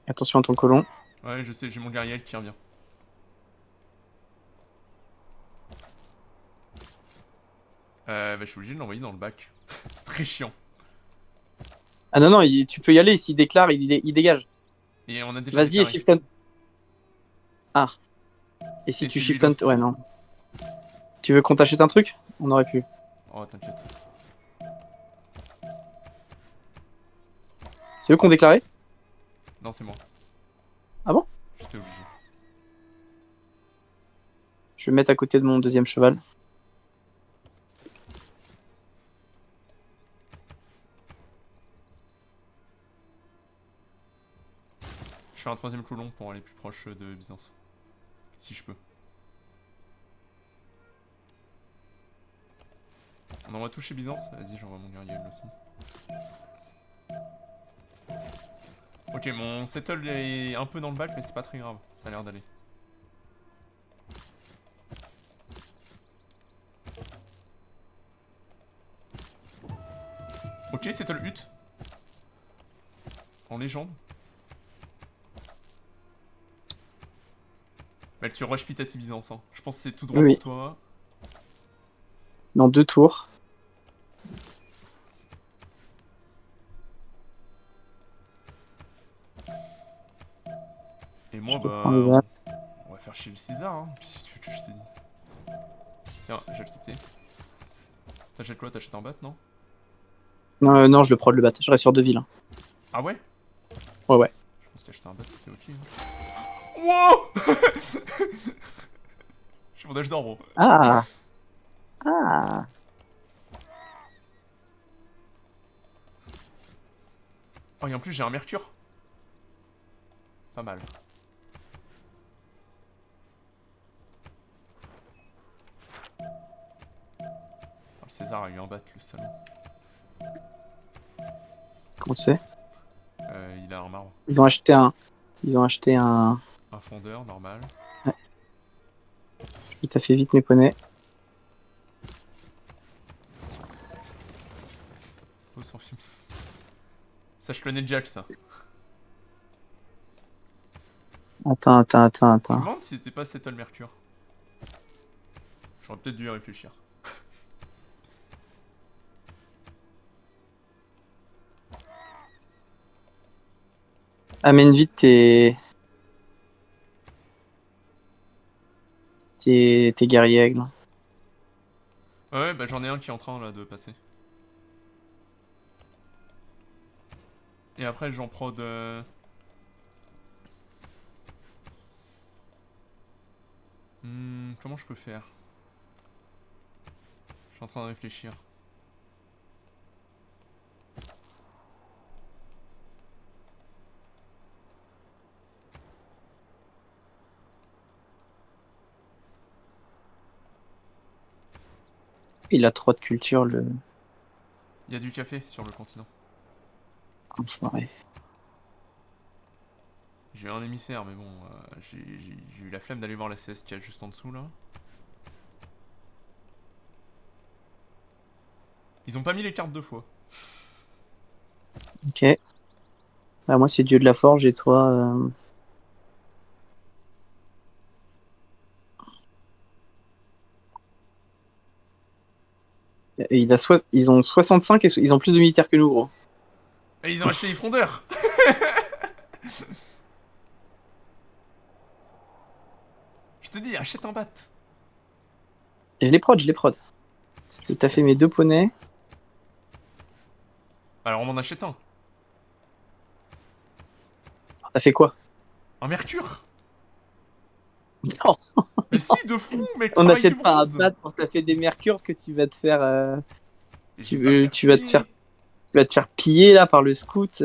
Attention à ton colon. Ouais, je sais, j'ai mon guerrier qui revient. Bah, je suis obligé de l'envoyer dans le bac. C'est très chiant. Ah non, non, tu peux y aller. S'il déclare, il dégage. Et on a déjà Vas-y et déclaré. shift on. Ah. Et si Et tu tu lui shift on. lost. Ouais, non. Tu veux qu'on t'achète un truc? On aurait pu. Oh, t'inquiète. C'est eux qui ont déclaré? Non, c'est moi. Ah bon? J'étais obligé. Je vais me mettre à côté de mon deuxième cheval. Je fais un troisième colon pour aller plus proche de Byzance. Si je peux. On envoie tout chez Byzance? Vas-y, j'envoie mon guerrier lui aussi. Ok, mon settle est un peu dans le bac, mais c'est pas très grave. Ça a l'air d'aller. Ok, settle hut. En légende. Mec, tu rush Pitati Byzance, hein. Je pense que c'est tout droit Oui. pour toi. Dans 2 tours. Et moi, Je reprends le bah... bat. On va faire chier le César, hein. Qu'est-ce que tu veux que je te dise? Tiens, j'ai accepté. T'achètes quoi? T'achètes un bat, non? Non, je le prod le bat. Je reste sur 2 villes. Ah ouais? Ouais. Je pense qu'acheter un bat c'était ok. Wow. Je suis mon âge d'or, gros. Ah. Oh, et en plus j'ai un mercure. Pas mal. Putain, le César a eu un bat, le salaud. Comment tu sais? Il a un marbre. Ils ont acheté un... Un fondeur, normal. Ouais. Il t'a fait vite mes poneys. Oh, sans fumer. Ça, je connais Jack, ça. Attends. Je me demande si c'était pas Settle Mercure. J'aurais peut-être dû y réfléchir. Amène vite tes guerriers aigles. Ouais, bah j'en ai un qui est en train là de passer. Et après j'en prod... comment je peux faire? Je suis en train de réfléchir. Il a trop de culture, le... Il y a du café sur le continent. Enfoiré. J'ai un émissaire, mais bon, j'ai eu la flemme d'aller voir la CS qu'il y a juste en dessous là. Ils ont pas mis les cartes 2 fois. Ok. Bah, moi, c'est Dieu de la Forge et toi... Ils ont 65 et ils ont plus de militaires que nous, gros. Et ils ont acheté les frondeurs. Je te dis, achète un bat. Et je les prod. Il t'a fait mes 2 poneys. Alors on en achète un. T'as fait quoi? Un mercure. Non, Mais si, de fou, mec, on travaille du n'achète pas un bronze. bat pour t'affer des mercures que tu vas te faire... Et je vais pas me faire tu vas te faire... piller. Tu vas te faire piller là par le scout.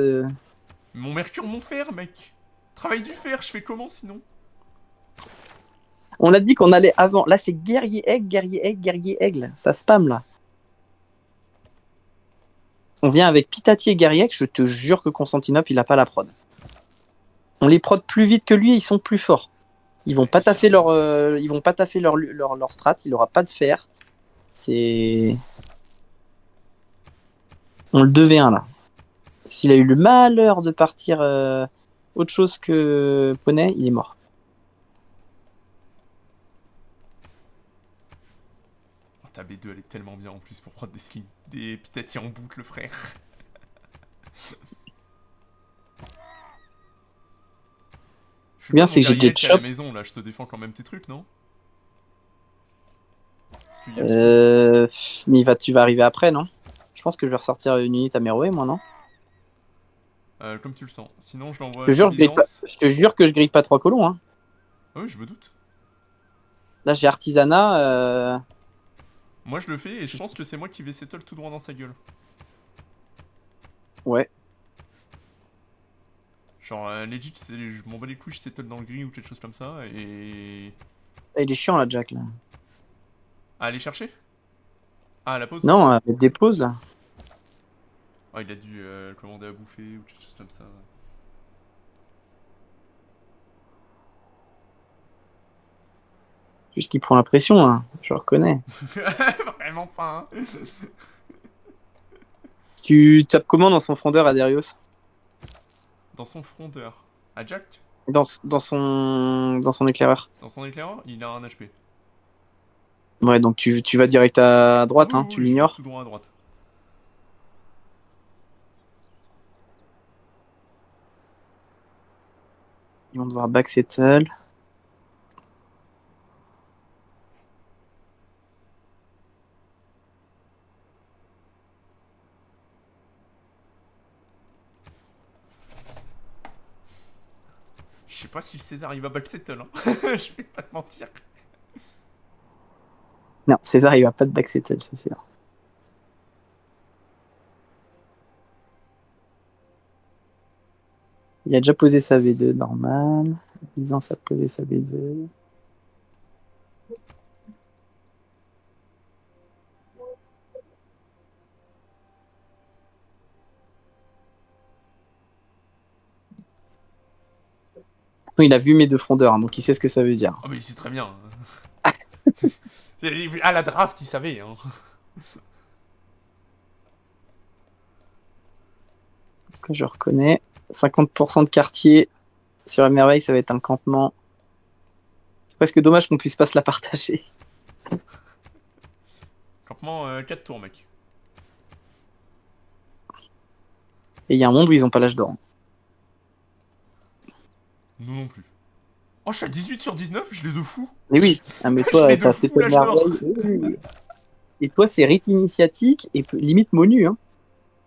Mon mercure, mon fer, mec. Travaille du fer, je fais comment sinon? On a dit qu'on allait avant. Là, c'est guerrier aigle. Ça spam là. On vient avec Pitati et guerrier aigle. Je te jure que Constantinople, il a pas la prod. On les prod plus vite que lui, ils sont plus forts. Ils vont pas taffer leur strat. Il aura pas de fer. C'est. On le devait un là. S'il a eu le malheur de partir autre chose que Poney, il est mort. Oh, ta B2 elle est tellement bien en plus pour prendre des skins. Des pitati en boucle, frère. Je suis Bien, comme mon c'est que j'ai guerrier Jet qui est à la Shop. maison là, je te défends quand même tes trucs, non? Parce qu'il y a le scout. Mais tu vas arriver après, non? Je pense que je vais ressortir une unité à Meroé, moi, non? Comme tu le sens. Sinon je l'envoie Je te chez jure, Byzance. je te jure que je grille pas 3 colons. Hein. Ah oui, je me doute. Là, j'ai artisanat. Moi je le fais et je pense que c'est moi qui vais settle tout droit dans sa gueule. Ouais. Genre legit, je m'en bats les couilles, je settle dans le gris ou quelque chose comme ça et... Ah, il est chiant, là, Jack. Là. Ah, aller chercher? Ah, à la pause? Non, des pauses, là. Ah, il a dû commander à bouffer ou quelque chose comme ça. Juste qu'il prend la pression, hein. Je le reconnais. Vraiment pas, hein. Tu tapes comment dans son frondeur à Darius? Dans son frondeur. À Jack? Dans son éclaireur. Dans son éclaireur, il a un HP. Ouais, donc tu vas direct à Ah droite, oui, hein. oui, Tu oui, je vais l'ignores. tout droit à droite. Ils vont devoir back settle. sais pas si le César il va backsettle, hein. Je vais pas te mentir. Non, César, il va pas de backsettle, c'est sûr. Il a déjà posé sa V2, normal. 10 ans, ça a posé sa V2. Il a vu mes deux frondeurs, hein, donc il sait ce que ça veut dire. Ah, mais il sait très bien. À la draft, il savait, hein. Ce que je reconnais. 50% de quartier sur Merveille, ça va être un campement. C'est presque dommage qu'on puisse pas se la partager. Campement 4 tours, mec. Et il y a un monde où ils ont pas l'âge d'or. Nous non plus. Oh, je suis à 18 sur 19, je l'ai de fou. Mais oui, ah, mais Je toi, l'ai de t'as fou, fait l'âge d'or. Merveille. Et toi, c'est rite initiatique et limite monu. Hein.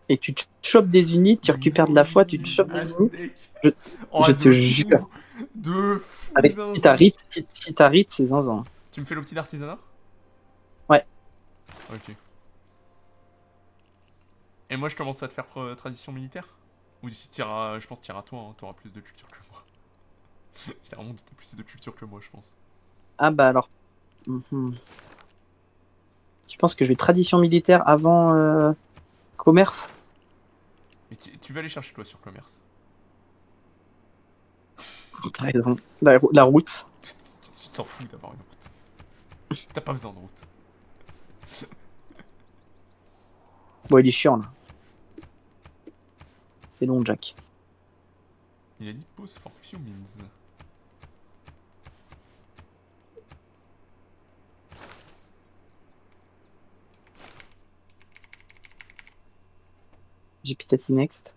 Et tu te chopes des unités, tu récupères de la foi, tu te chopes des unités. Oh, Je te de jure. fou. De fou, Avec, zinzin. si t'as rite, c'est zinzin. Tu me fais le petit d'artisanat? Ouais. Ok. Et moi, je commence à te faire tradition militaire? Ou si t'iras, je pense t'iras toi, hein, t'auras plus de culture que moi. Clairement, t'as plus de culture que moi, je pense. Ah bah alors. Je pense que je vais tradition militaire avant commerce. Mais tu vas aller chercher toi sur commerce. T'as raison. La route. Tu t'en fous d'avoir une route. T'as pas besoin de route. Bon, il est chiant là. C'est long, Jack. Il a dit pause for few means. J'ai Pitati next.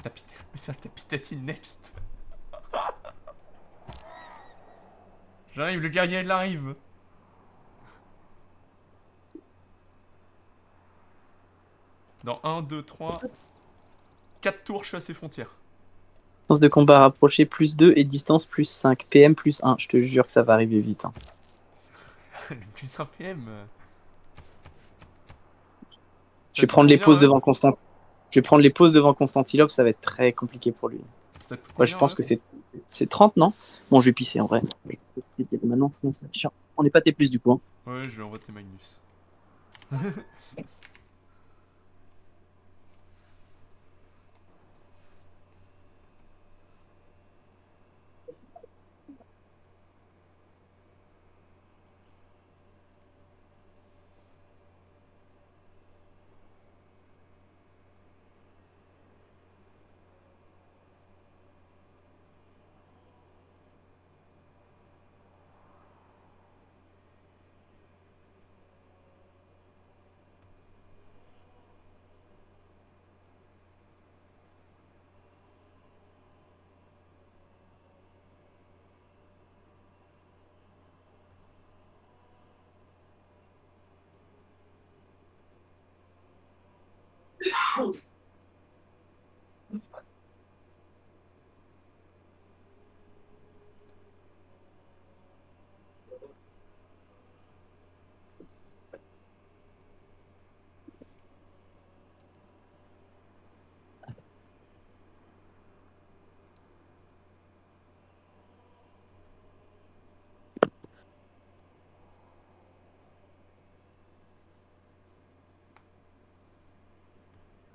Mais ça, t'as pitati next. J'arrive, le guerrier il arrive. Dans 1, 2, 3, 4 tours, je suis à ses frontières. Distance de combat rapprochée plus 2 et distance plus 5. PM plus 1. Je te jure que ça va arriver vite. Hein. Le plus 1 PM. Je vais prendre les pauses devant Constant. Je vais prendre les pauses devant Constantinople, ça va être très compliqué pour lui. Ça te coûte Ouais, je pense que c'est 30, non? Bon, je vais pisser en vrai. Maintenant, sinon, ça va être chiant. On n'est pas T+, du coup. Hein. Ouais, je vais envoyer tes Magnus.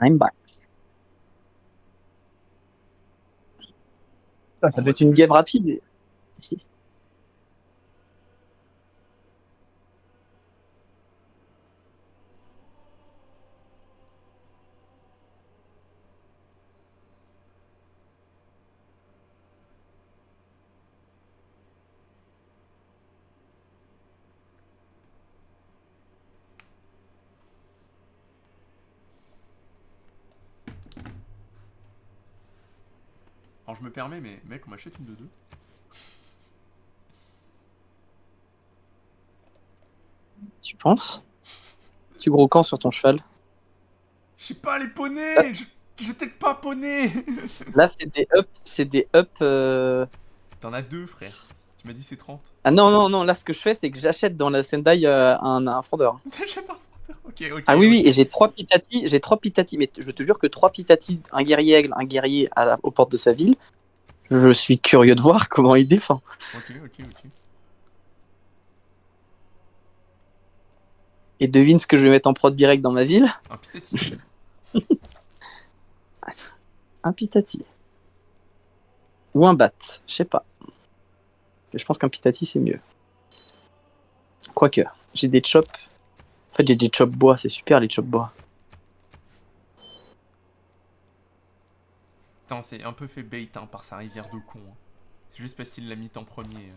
I'm back. Ça doit être une game rapide. Alors je me permets, mais mec, on m'achète une de 2. Tu penses? Tu gros camp sur ton cheval? Je sais pas les poneys. Je t'aide pas poney. Là, c'est des up. T'en as 2, frère. Tu m'as dit c'est 30. Ah non, non, non, là, ce que je fais, c'est que j'achète dans la Sendai un fendeur. T'achètes un porteur. Ok, ok, Ah oui, oui, ok. et j'ai 3 pitati, mais je te jure que 3 pitati, un guerrier aigle, un guerrier aux portes de sa ville, je suis curieux de voir comment il défend. Ok, ok, ok. Et devine ce que je vais mettre en prod direct dans ma ville. Un pitati. Un pitati. Ou un bat, je sais pas. Je pense qu'un pitati, c'est mieux. Quoique, j'ai des chops. En fait, j'ai des chops bois, c'est super les chops bois. Putain, c'est un peu fait bait hein, par sa rivière de con. Hein. C'est juste parce qu'il l'a mis en premier.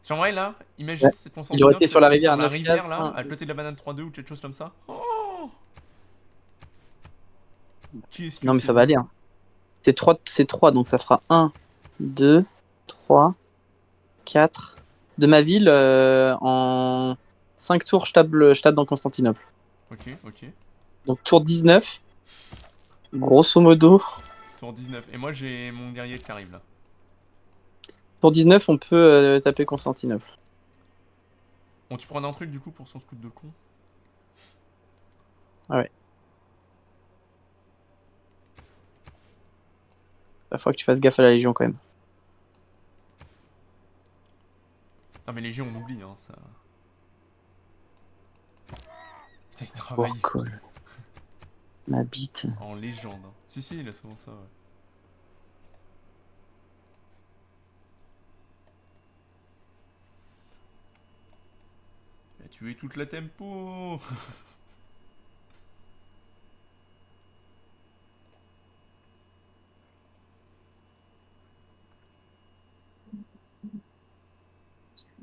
J'aimerais là, imagine Ouais. c'est Il aurait Constantinople, été sur la c'est rivière sur à la 9 cases. rivière là, à côté de la banane 3-2 ou quelque chose comme ça. Oh, qui est-ce que Non, mais c'est ça va aller. Hein. C'est 3, donc ça fera 1, 2, 3, 4. De ma ville, en 5 tours, je tape dans Constantinople. Ok, ok. Donc tour 19, grosso modo. Tour 19. Et moi j'ai mon guerrier qui arrive là. Tour 19, on peut taper Constantinople. Bon, tu prends un truc du coup pour son scout de con. Ah ouais. Il faut que tu fasses gaffe à la Légion quand même. Ah mais Légion on oublie hein, ça. Putain il travaille. Warcall. Ma bite. En légende. Hein. Si, si, il a souvent ça, ouais. Il a tué toute la tempo.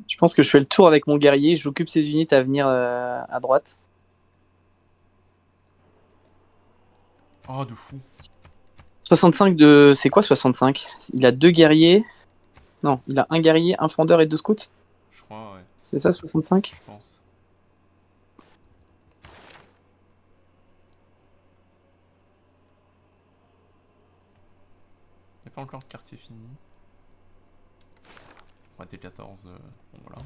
Je pense que je fais le tour avec mon guerrier, j'occupe ses unités à venir à droite. Oh, de fou. 65 de... C'est quoi 65? Il a 2 guerriers. Non, il a un guerrier, un frondeur et 2 scouts. Je crois, ouais. C'est ça 65? Je pense. Il n'y a pas encore de quartier fini. Ouais, T14, bon voilà.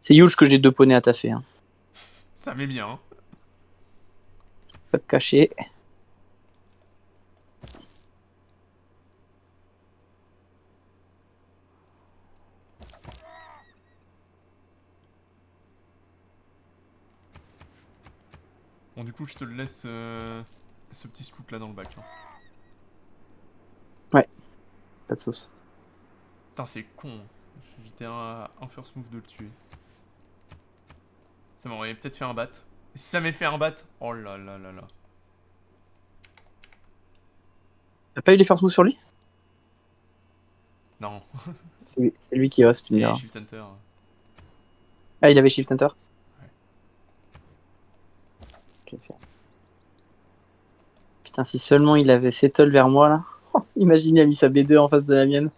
C'est huge que j'ai 2 poneys à taffer. Hein. Ça met bien, hein. Pas de cacher. Bon, du coup, je te le laisse ce petit scout là dans le bac. Hein. Ouais, pas de sauce. Putain, c'est con. J'étais un first move de le tuer. Ça m'aurait peut-être fait un bat. Et si ça m'ait fait un bat, oh là là là là. T'as pas eu les first moves sur lui? Non. C'est lui qui host, tu me Et diras. Shift Hunter. Ah, il avait Shift Hunter? Ouais. Okay, putain, si seulement il avait settle vers moi là. Imagine, il a mis sa B2 en face de la mienne.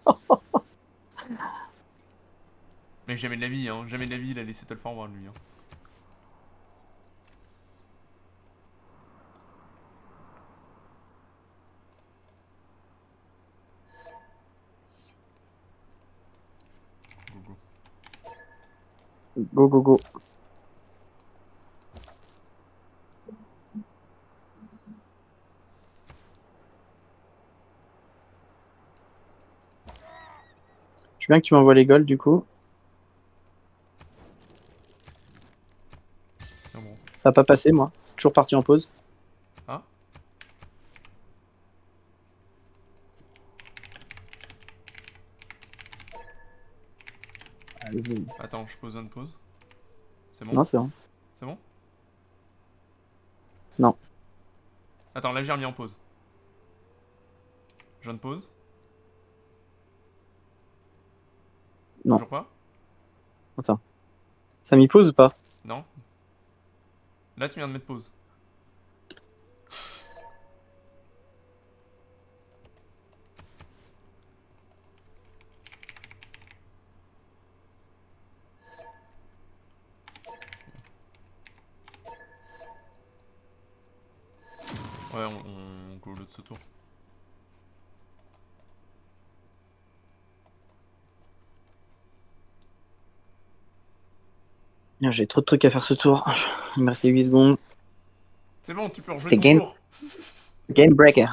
Mais jamais de la vie, hein. Jamais de la vie, il a laissé Settle Forward lui. Hein. Go, go. Go, go, go. Je veux bien que tu m'envoies les golds du coup. Ah bon. Ça a pas passé moi. C'est toujours parti en pause. Ah. Vas-y. Attends, je pose une pause. C'est bon? Non, c'est bon. C'est bon? Non. Attends, là j'ai remis en pause. Je viens de pause. Non. Toujours pas? Attends. Ça m'y pose ou pas? Non. Là tu viens de mettre pause. Ouais, on go l'autre ce tour. J'ai trop de trucs à faire ce tour. Il me restait 8 secondes. C'est bon, tu peux rejouer C'était ton tour. Game Breaker.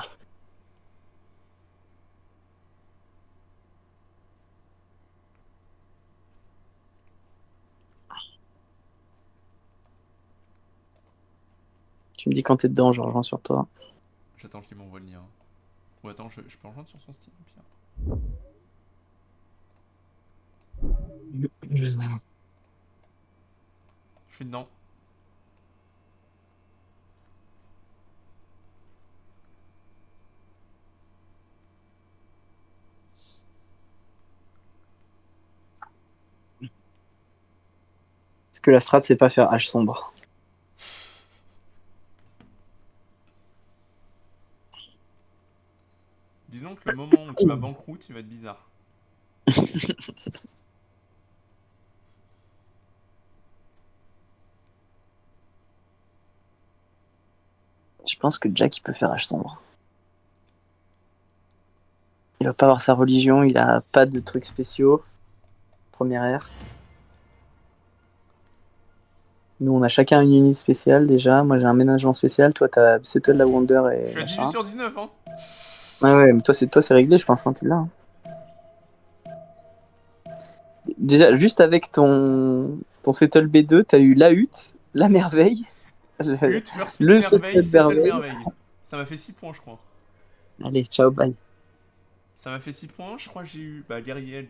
Tu me dis quand t'es dedans, je rejoins sur toi. J'attends qu'il m'envoie le lien. Ou attends, je peux rejoindre sur son Steam, Pierre. Je suis dedans. Est-ce que la strat, c'est pas faire H sombre? Disons que le moment où tu vas banqueroute, il va être bizarre. Je pense que Jack, il peut faire H sombre. Il va pas avoir sa religion, il a pas de trucs spéciaux. Première ère. Nous, on a chacun une unité spéciale déjà. Moi, j'ai un ménagement spécial. Toi, t'as Settle la Wonder Je et suis à 18 machin. sur 19, hein. Ouais, ouais, mais toi, c'est réglé, je pense. Hein, t'es là. Hein. Déjà, juste avec ton Settle B2, t'as eu la hutte, la merveille, Hut, First Speed le merveille, Settle Settle merveille. merveille. Ça m'a fait 6 points, je crois. Allez, ciao, bye. Ça m'a fait 6 points, je crois que j'ai eu guerrier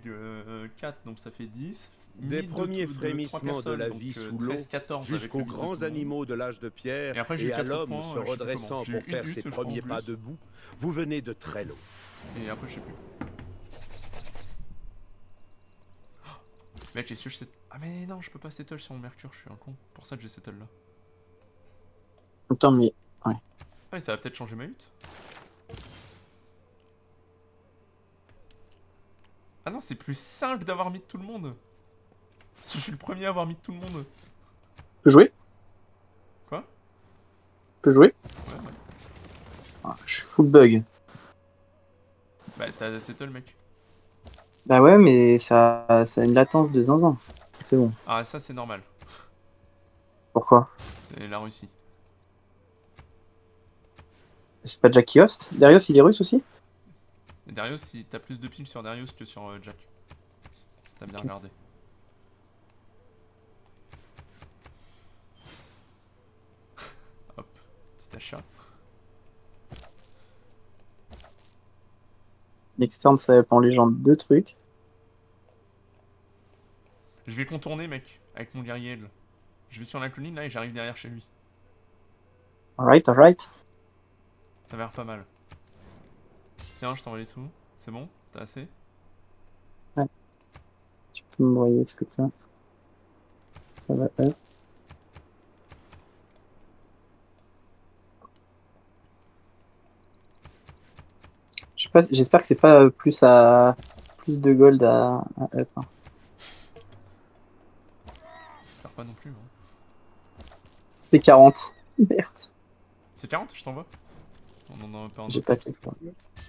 4, donc ça fait 10. Des premiers de 3 frémissements de personnes, la donc vie sous 13, l'eau 14 avec le jusqu'aux lead de grands tout le monde. animaux de l'âge de pierre Et après, j'ai eu et à 4 l'homme points, se je sais plus redressant comment. J'ai pour eu une faire hutte, ses je crois, en premiers pas plus. debout, vous venez de très loin. Et après, je sais plus. Mec, j'ai su, je sais. Ah, mais non, je peux pas settle sur mon Mercure, je suis un con. Pour ça que j'ai settle là. Attends, mais. Ouais. Ah, mais ça va peut-être changer ma hutte. Ah non, c'est plus 5 d'avoir mis de tout le monde. Parce que je suis le premier à avoir mis de tout le monde. Peut jouer? Quoi? Peut jouer? Ouais, ouais. Ah, je suis full bug. Bah, t'as settle, mec. Bah ouais, mais ça a une latence de zinzin. C'est bon. Ah, ça, c'est normal. Pourquoi? C'est la Russie. C'est pas Jack qui host? Darius, il est russe aussi? Et Darius, si t'as plus de ping sur Darius que sur Jack. Si t'as bien regardé. Hop, petit achat. L'externe, ça dépend les gens de deux trucs. Je vais contourner, mec, avec mon guerrier aigle. Je vais sur la colline là et j'arrive derrière chez lui. Alright, alright. Ça m'a l'air pas mal. Tiens, je t'envoie les sous. C'est bon? T'as assez? Ouais. Tu peux me voyer ce que t'as. Ça va, hop. Je sais pas, j'espère que c'est pas plus de gold à up. Hein. J'espère pas non plus. Hein. C'est 40. Merde. C'est 40, je t'envoie? On en a pas un J'ai autre pas texte. assez pour.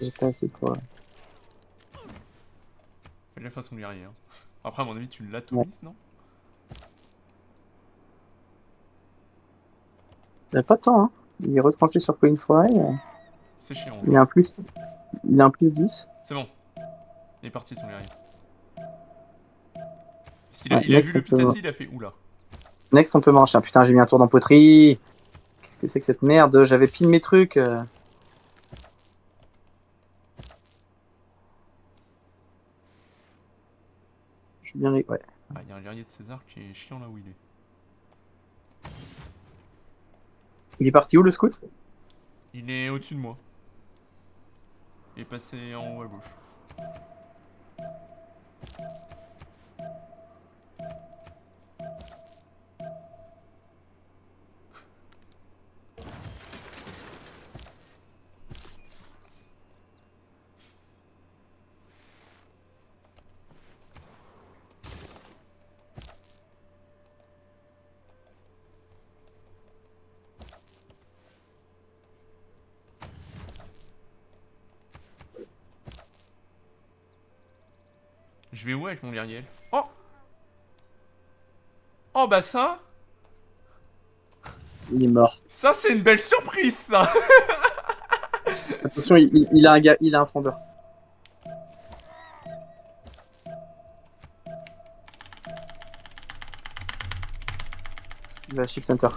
J'ai pas assez pour. Fais gaffe à son guerrier. Hein. Après, à mon avis, tu l'atomises, non? Il a pas de temps, hein. Il est retranché sur Coin Forêt. C'est chiant. Il a un plus. Il a un plus 10. C'est bon. Il est parti, son guerrier. Parce qu'il Ouais, il a vu le pitati, il a fait oula. Next, on peut manger. Ah, putain, j'ai mis un tour dans poterie. Qu'est-ce que c'est que cette merde? J'avais pile mes trucs. Je suis bien les. Ouais. Ah, il y a un guerrier de César qui est chiant là où il est. Il est parti où le scout? Il est au-dessus de moi. Il est passé en haut à gauche. Je vais où avec mon guerrier? Oh! Oh bah ça! Il est mort. Ça c'est une belle surprise ça! Attention, il a un gars, il a un fondeur. Il va Shift Hunter.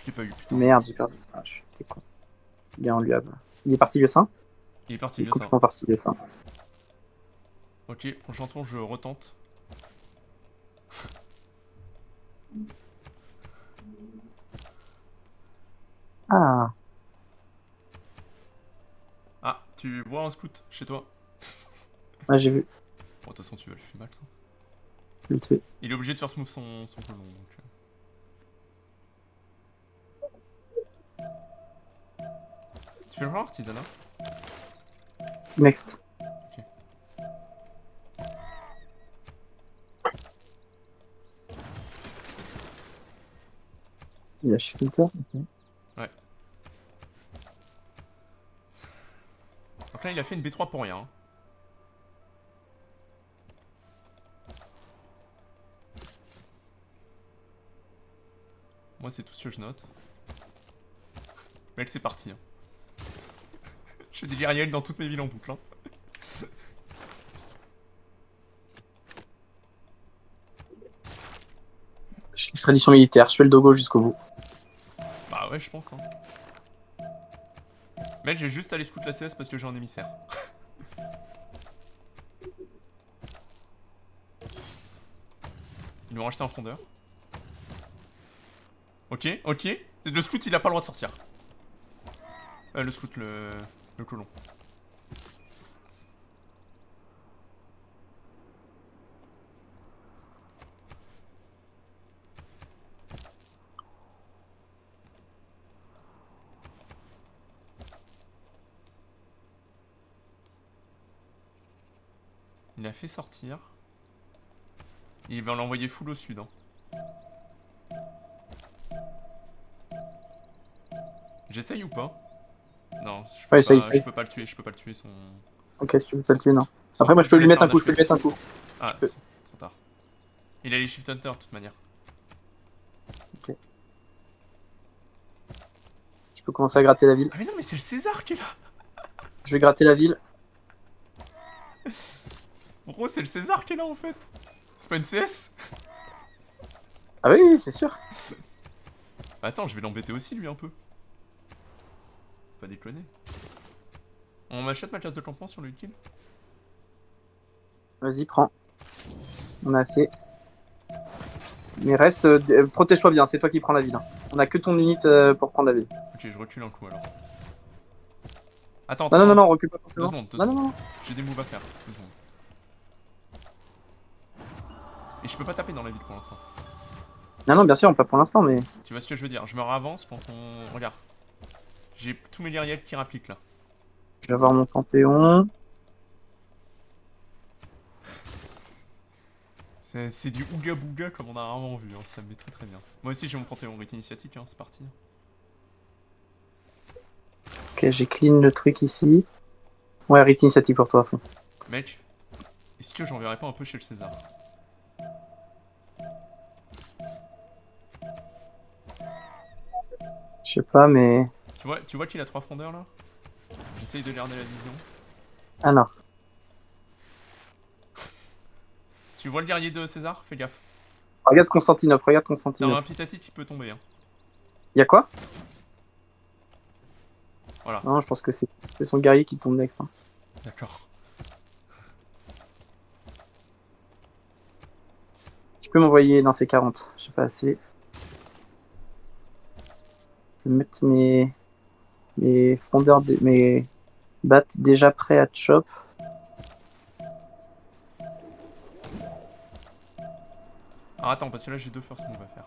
Je l'ai pas eu, putain. Merde, j'ai perdu. Putain, t'es con. C'est bien, on lui a. Il est parti le sein. Il est parti Il est le ça. complètement parti le sein. Ok, prochain tour, je retente. Ah. Ah, tu vois un scout chez toi? Ouais, j'ai vu. Bon, de toute façon, tu vas le fumer mal ça. Je vais le tuer. Il est obligé de faire smooth son colon. Donc... Tu fais le genre artisanat? Next. Ok. Il a Shift Hunter. Ok. Ouais. Donc là, il a fait une B3 pour rien. Hein. Moi, c'est tout ce que je note. Mec, c'est parti. Hein. Je fais des guerriers dans toutes mes villes en boucle. Hein. Je suis tradition militaire, je fais le dogo jusqu'au bout. Bah ouais, je pense. Hein. Mec, j'ai juste allé scout la CS parce que j'ai un émissaire. Ils m'ont racheté un fondeur. Ok, ok. Le scout, il a pas le droit de sortir. Le scout, le colon. Il a fait sortir. Et il va l'envoyer full au sud. Hein. J'essaye ou pas? Non, je peux pas le tuer, je peux pas le tuer son... Ok, si tu veux pas le tuer, non. Après, moi, je peux lui mettre un coup, je peux lui mettre un coup. Ah, trop tard. Il a les Shift Hunter, de toute manière. Ok. Je peux commencer à gratter la ville. Ah mais non, mais c'est le César qui est là. Je vais gratter la ville. En gros, c'est le César qui est là, en fait. C'est pas une CS. Ah oui, oui, c'est sûr. Attends, je vais l'embêter aussi, lui, un peu. Pas déconner. On m'achète ma classe de campement sur le kill. Vas-y, prends. On a assez. Mais reste, protège-toi bien, c'est toi qui prends la ville. Hein. On a que ton unit pour prendre la ville. Ok, je recule un coup alors. Attends, non, attends. non, recule pas forcément. 2 secondes, 2 non, secondes. non, non. J'ai des moves à faire. 2 secondes. Et je peux pas taper dans la ville pour l'instant. Non, non, bien sûr, pas pour l'instant, mais. Tu vois ce que je veux dire? Je me ravance quand on... Regarde. J'ai tous mes guerriers qui rappliquent là. Je vais avoir mon Panthéon. C'est du ouga bouga comme on a rarement vu, hein. Ça me met très très bien. Moi aussi j'ai mon Panthéon rite initiatique, hein. C'est parti. Ok, j'ai clean le truc ici. Ouais, rite initiative pour toi à fond. Mec, est-ce que j'enverrai pas un peu chez le César? Je sais pas, mais. Tu vois qu'il a 3 fondeurs là? J'essaye de garder la vision. Ah non. Tu vois le guerrier de César? Fais gaffe. Regarde Constantinople, regarde T'as Constantinople. un pitati qui peut tomber. Hein. Y'a quoi? Voilà. Non, je pense que c'est son guerrier qui tombe next. Hein. D'accord. Tu peux m'envoyer dans ces 40. J'ai pas assez. Je vais mettre mes fondeurs, mes battes déjà prêts à chop. Alors attends, parce que là j'ai 2 first moves à faire.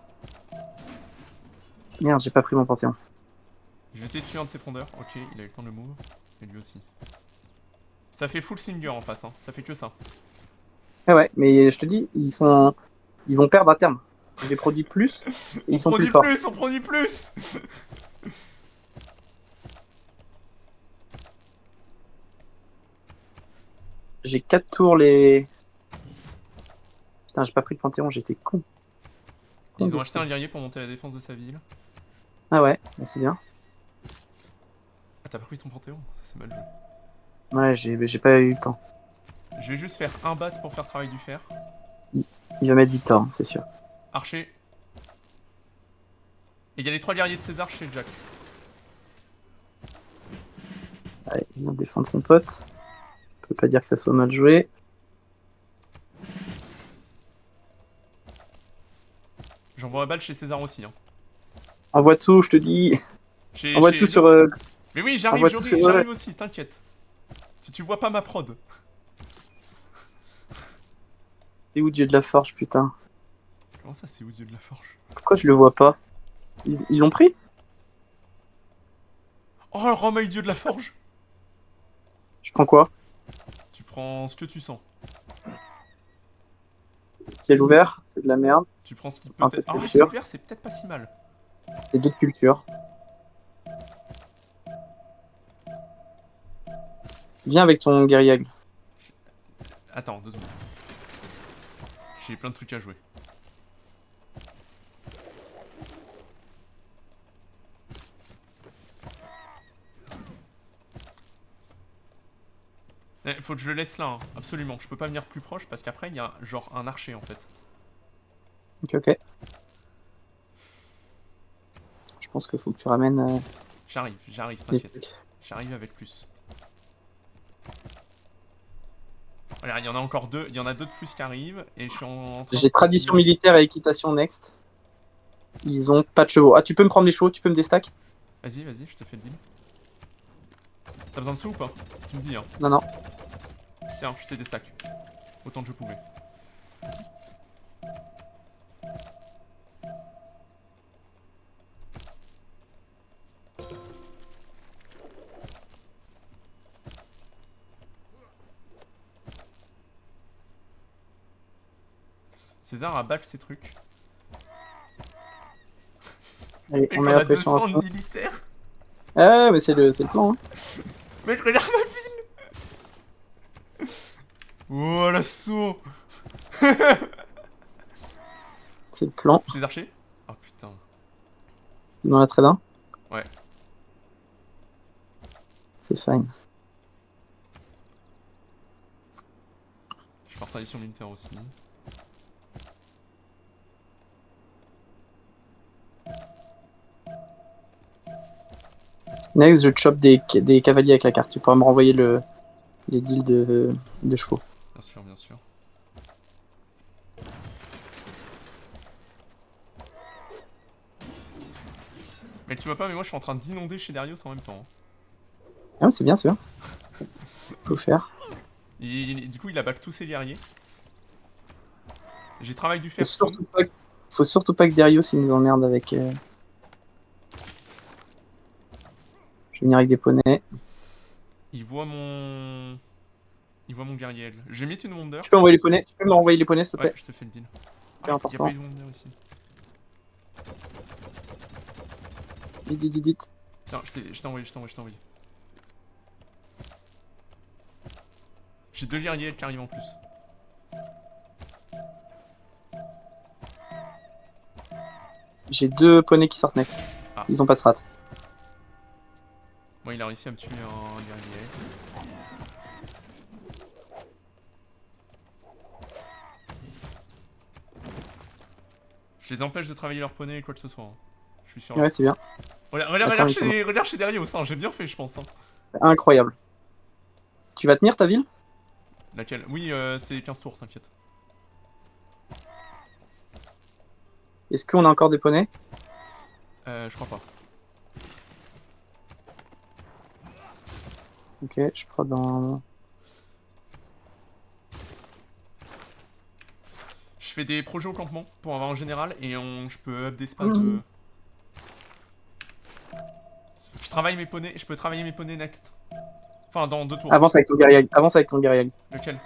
Merde, j'ai pas pris mon Panthéon. Je vais essayer de tuer un de ses fondeurs. Ok, il a eu le temps de le move. Et lui aussi. Ça fait full Singer en face, hein. Ça fait que ça. Ouais, mais je te dis, ils vont perdre à terme. Je les produis plus, et ils sont plus forts. On produit plus. J'ai 4 tours les Putain, j'ai pas pris le Panthéon, j'étais con. Ils ont acheté un guerrier pour monter la défense de sa ville. Ah ouais, c'est bien. Ah, t'as pas pris ton Panthéon? Ça, c'est mal joué. Ouais, j'ai pas eu le temps. Je vais juste faire un bat pour faire travail du fer. Il va mettre Victor, c'est sûr. Archer. Et il y a les 3 guerriers de César chez Jack. Allez, il va défendre son pote. On peut pas dire que ça soit mal joué. J'envoie un balle chez César aussi. Hein. Envoie tout, je te dis. Envoie tout sur... Mais oui, j'arrive aussi, t'inquiète. Si tu vois pas ma prod. C'est où Dieu de la Forge, putain? Comment ça, c'est où Dieu de la Forge? Pourquoi je le vois pas? Ils l'ont pris? Oh, le Romail Dieu de la Forge! Je prends quoi? Tu prends ce que tu sens. Ciel ouvert, c'est de la merde. Tu prends ce qui peut Un peu être... de Ah, culture. c'est ouvert, c'est peut-être pas si mal. C'est d'autres cultures. Viens avec ton guerrier aigle. Attends, 2 secondes. J'ai plein de trucs à jouer. Faut que je le laisse là, hein. Absolument. Je peux pas venir plus proche parce qu'après il y a genre un archer en fait. Ok. Je pense qu'il faut que tu ramènes... J'arrive, t'inquiète. J'arrive avec plus. Voilà, il y en a encore 2, il y en a 2 de plus qui arrivent et je suis en train J'ai tradition militaire et équitation next. Ils ont pas de chevaux. Ah, tu peux me prendre les chevaux, tu peux me déstack? Vas-y, je te fais le deal. T'as besoin de sous ou pas? Tu me dis hein. Non. Tiens, je t'ai déstack. Autant que je pouvais. César a battu ses trucs. Allez, Et on qu'on met a la pression 200 à de fond. militaires. Ah, mais c'est le plan. Hein. Mec, regarde ma ville. Oh, l'assaut. C'est le plan. Tes archers? Oh putain. Dans la trade 1. Ouais. C'est fine. Je pars tradition militaire aussi. Next, je chope des cavaliers avec la carte. Tu pourras me renvoyer les deals de chevaux. Bien sûr. Mais tu vois pas, mais moi je suis en train d'inonder chez Darius en même temps. Ah, c'est bien. Faut faire. Du coup, il a back tous ses guerriers. J'ai travail du fer. Faut surtout pas que Darius il nous emmerde avec. Je vais venir avec des poneys. Il voit mon guerrier aigle. J'ai mis une wonder. Tu peux envoyer les poneys? Tu peux me renvoyer les poneys s'il te plaît? Ouais, je te fais le deal. C'est important. Il y a pas eu de wonder aussi. Vite. Tiens, je t'ai envoyé. J'ai 2 guerriers qui arrivent en plus. J'ai 2 poneys qui sortent next. Ah. Ils ont pas de strat. Moi, il a réussi à me tuer un guerrier. Je les empêche de travailler leur poney et quoi que ce soit. Hein. Je suis sûr. Ouais, c'est bien. Regarde chez Darius, hein. J'ai bien fait, je pense. Hein. Incroyable. Tu vas tenir ta ville? Laquelle? Oui, c'est 15 tours, t'inquiète. Est-ce qu'on a encore des poneys? Je crois pas. Ok, je prends dans... Je fais des projets au campement pour avoir un général et je peux up des spas de... Je travaille mes poneys, je peux travailler mes poneys next. Enfin, dans 2 tours. Avance avec ton guerrier. Lequel?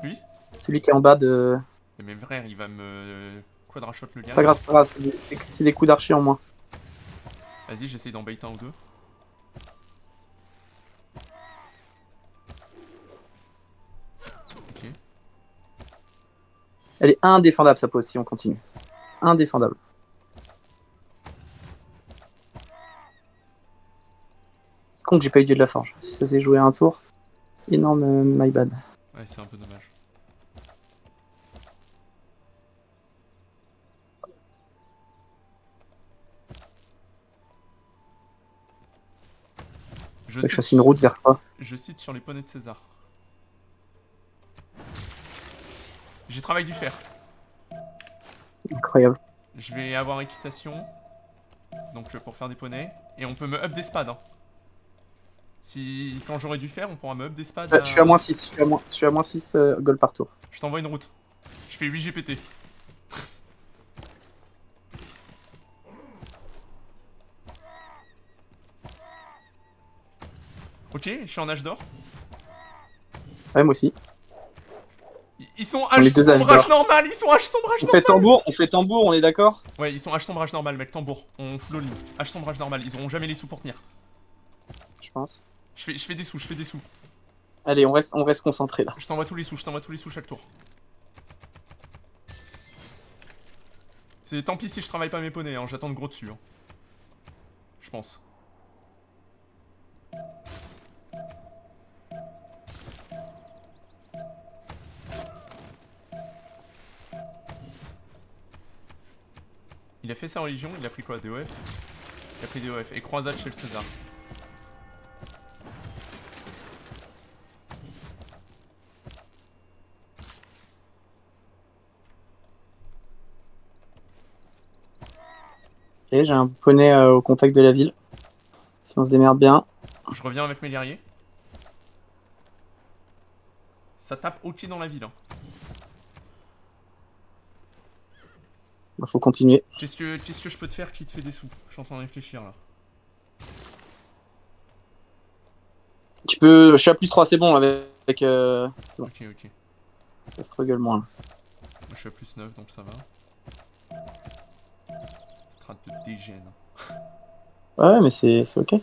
Lui? Celui qui est en bas de... Mais mes frères, il va me quadrashot le gars. Pas grave, c'est des coups d'archer en moins. Vas-y, j'essaye d'en bait un ou 2. Ok. Elle est indéfendable sa pause si on continue. Indéfendable. C'est con que j'ai pas eu dieu de la forge. Si ça s'est joué à un tour, énorme my bad. Ouais, c'est un peu dommage. Je fasse une route vers quoi? Je cite sur les poneys de César. J'ai travail du fer. Incroyable. Je vais avoir équitation. Donc pour faire des poneys. Et on peut me up des spades. Hein. Si quand j'aurai du fer, on pourra me up des spades. Je suis à moins 6. Je suis à moins 6 gold par tour. Je t'envoie une route. Je fais 8 GPT. Ok, je suis en âge d'or. Ouais, moi aussi. Ils sont H sombrage normal, ils sont H sombrage normal. On fait tambour, on est d'accord? Ouais, ils sont H sombrage normal, mec, tambour. On full all-in. H sombrage normal, ils auront jamais les sous pour tenir. Je pense. Je fais des sous, je fais des sous. Allez, on reste concentré là. Je t'envoie tous les sous, chaque tour. C'est tant pis si je travaille pas mes poneys, hein, j'attends de gros dessus. Hein. Je pense. Il a fait sa religion, il a pris quoi? DOF? Il a pris DOF et croisade chez le César. Ok, j'ai un poney au contact de la ville. Si on se démerde bien. Je reviens avec mes guerriers. Ça tape ok dans la ville. Hein. Bah, faut continuer. Qu'est-ce que je peux te faire qui te fait des sous? Je suis en train de réfléchir là. Tu peux. Je suis à plus 3, c'est bon avec. C'est bon. Ok. Ça struggle moins. Moi, je suis à plus 9 donc ça va. Strat de dégène. Ouais, mais c'est ok.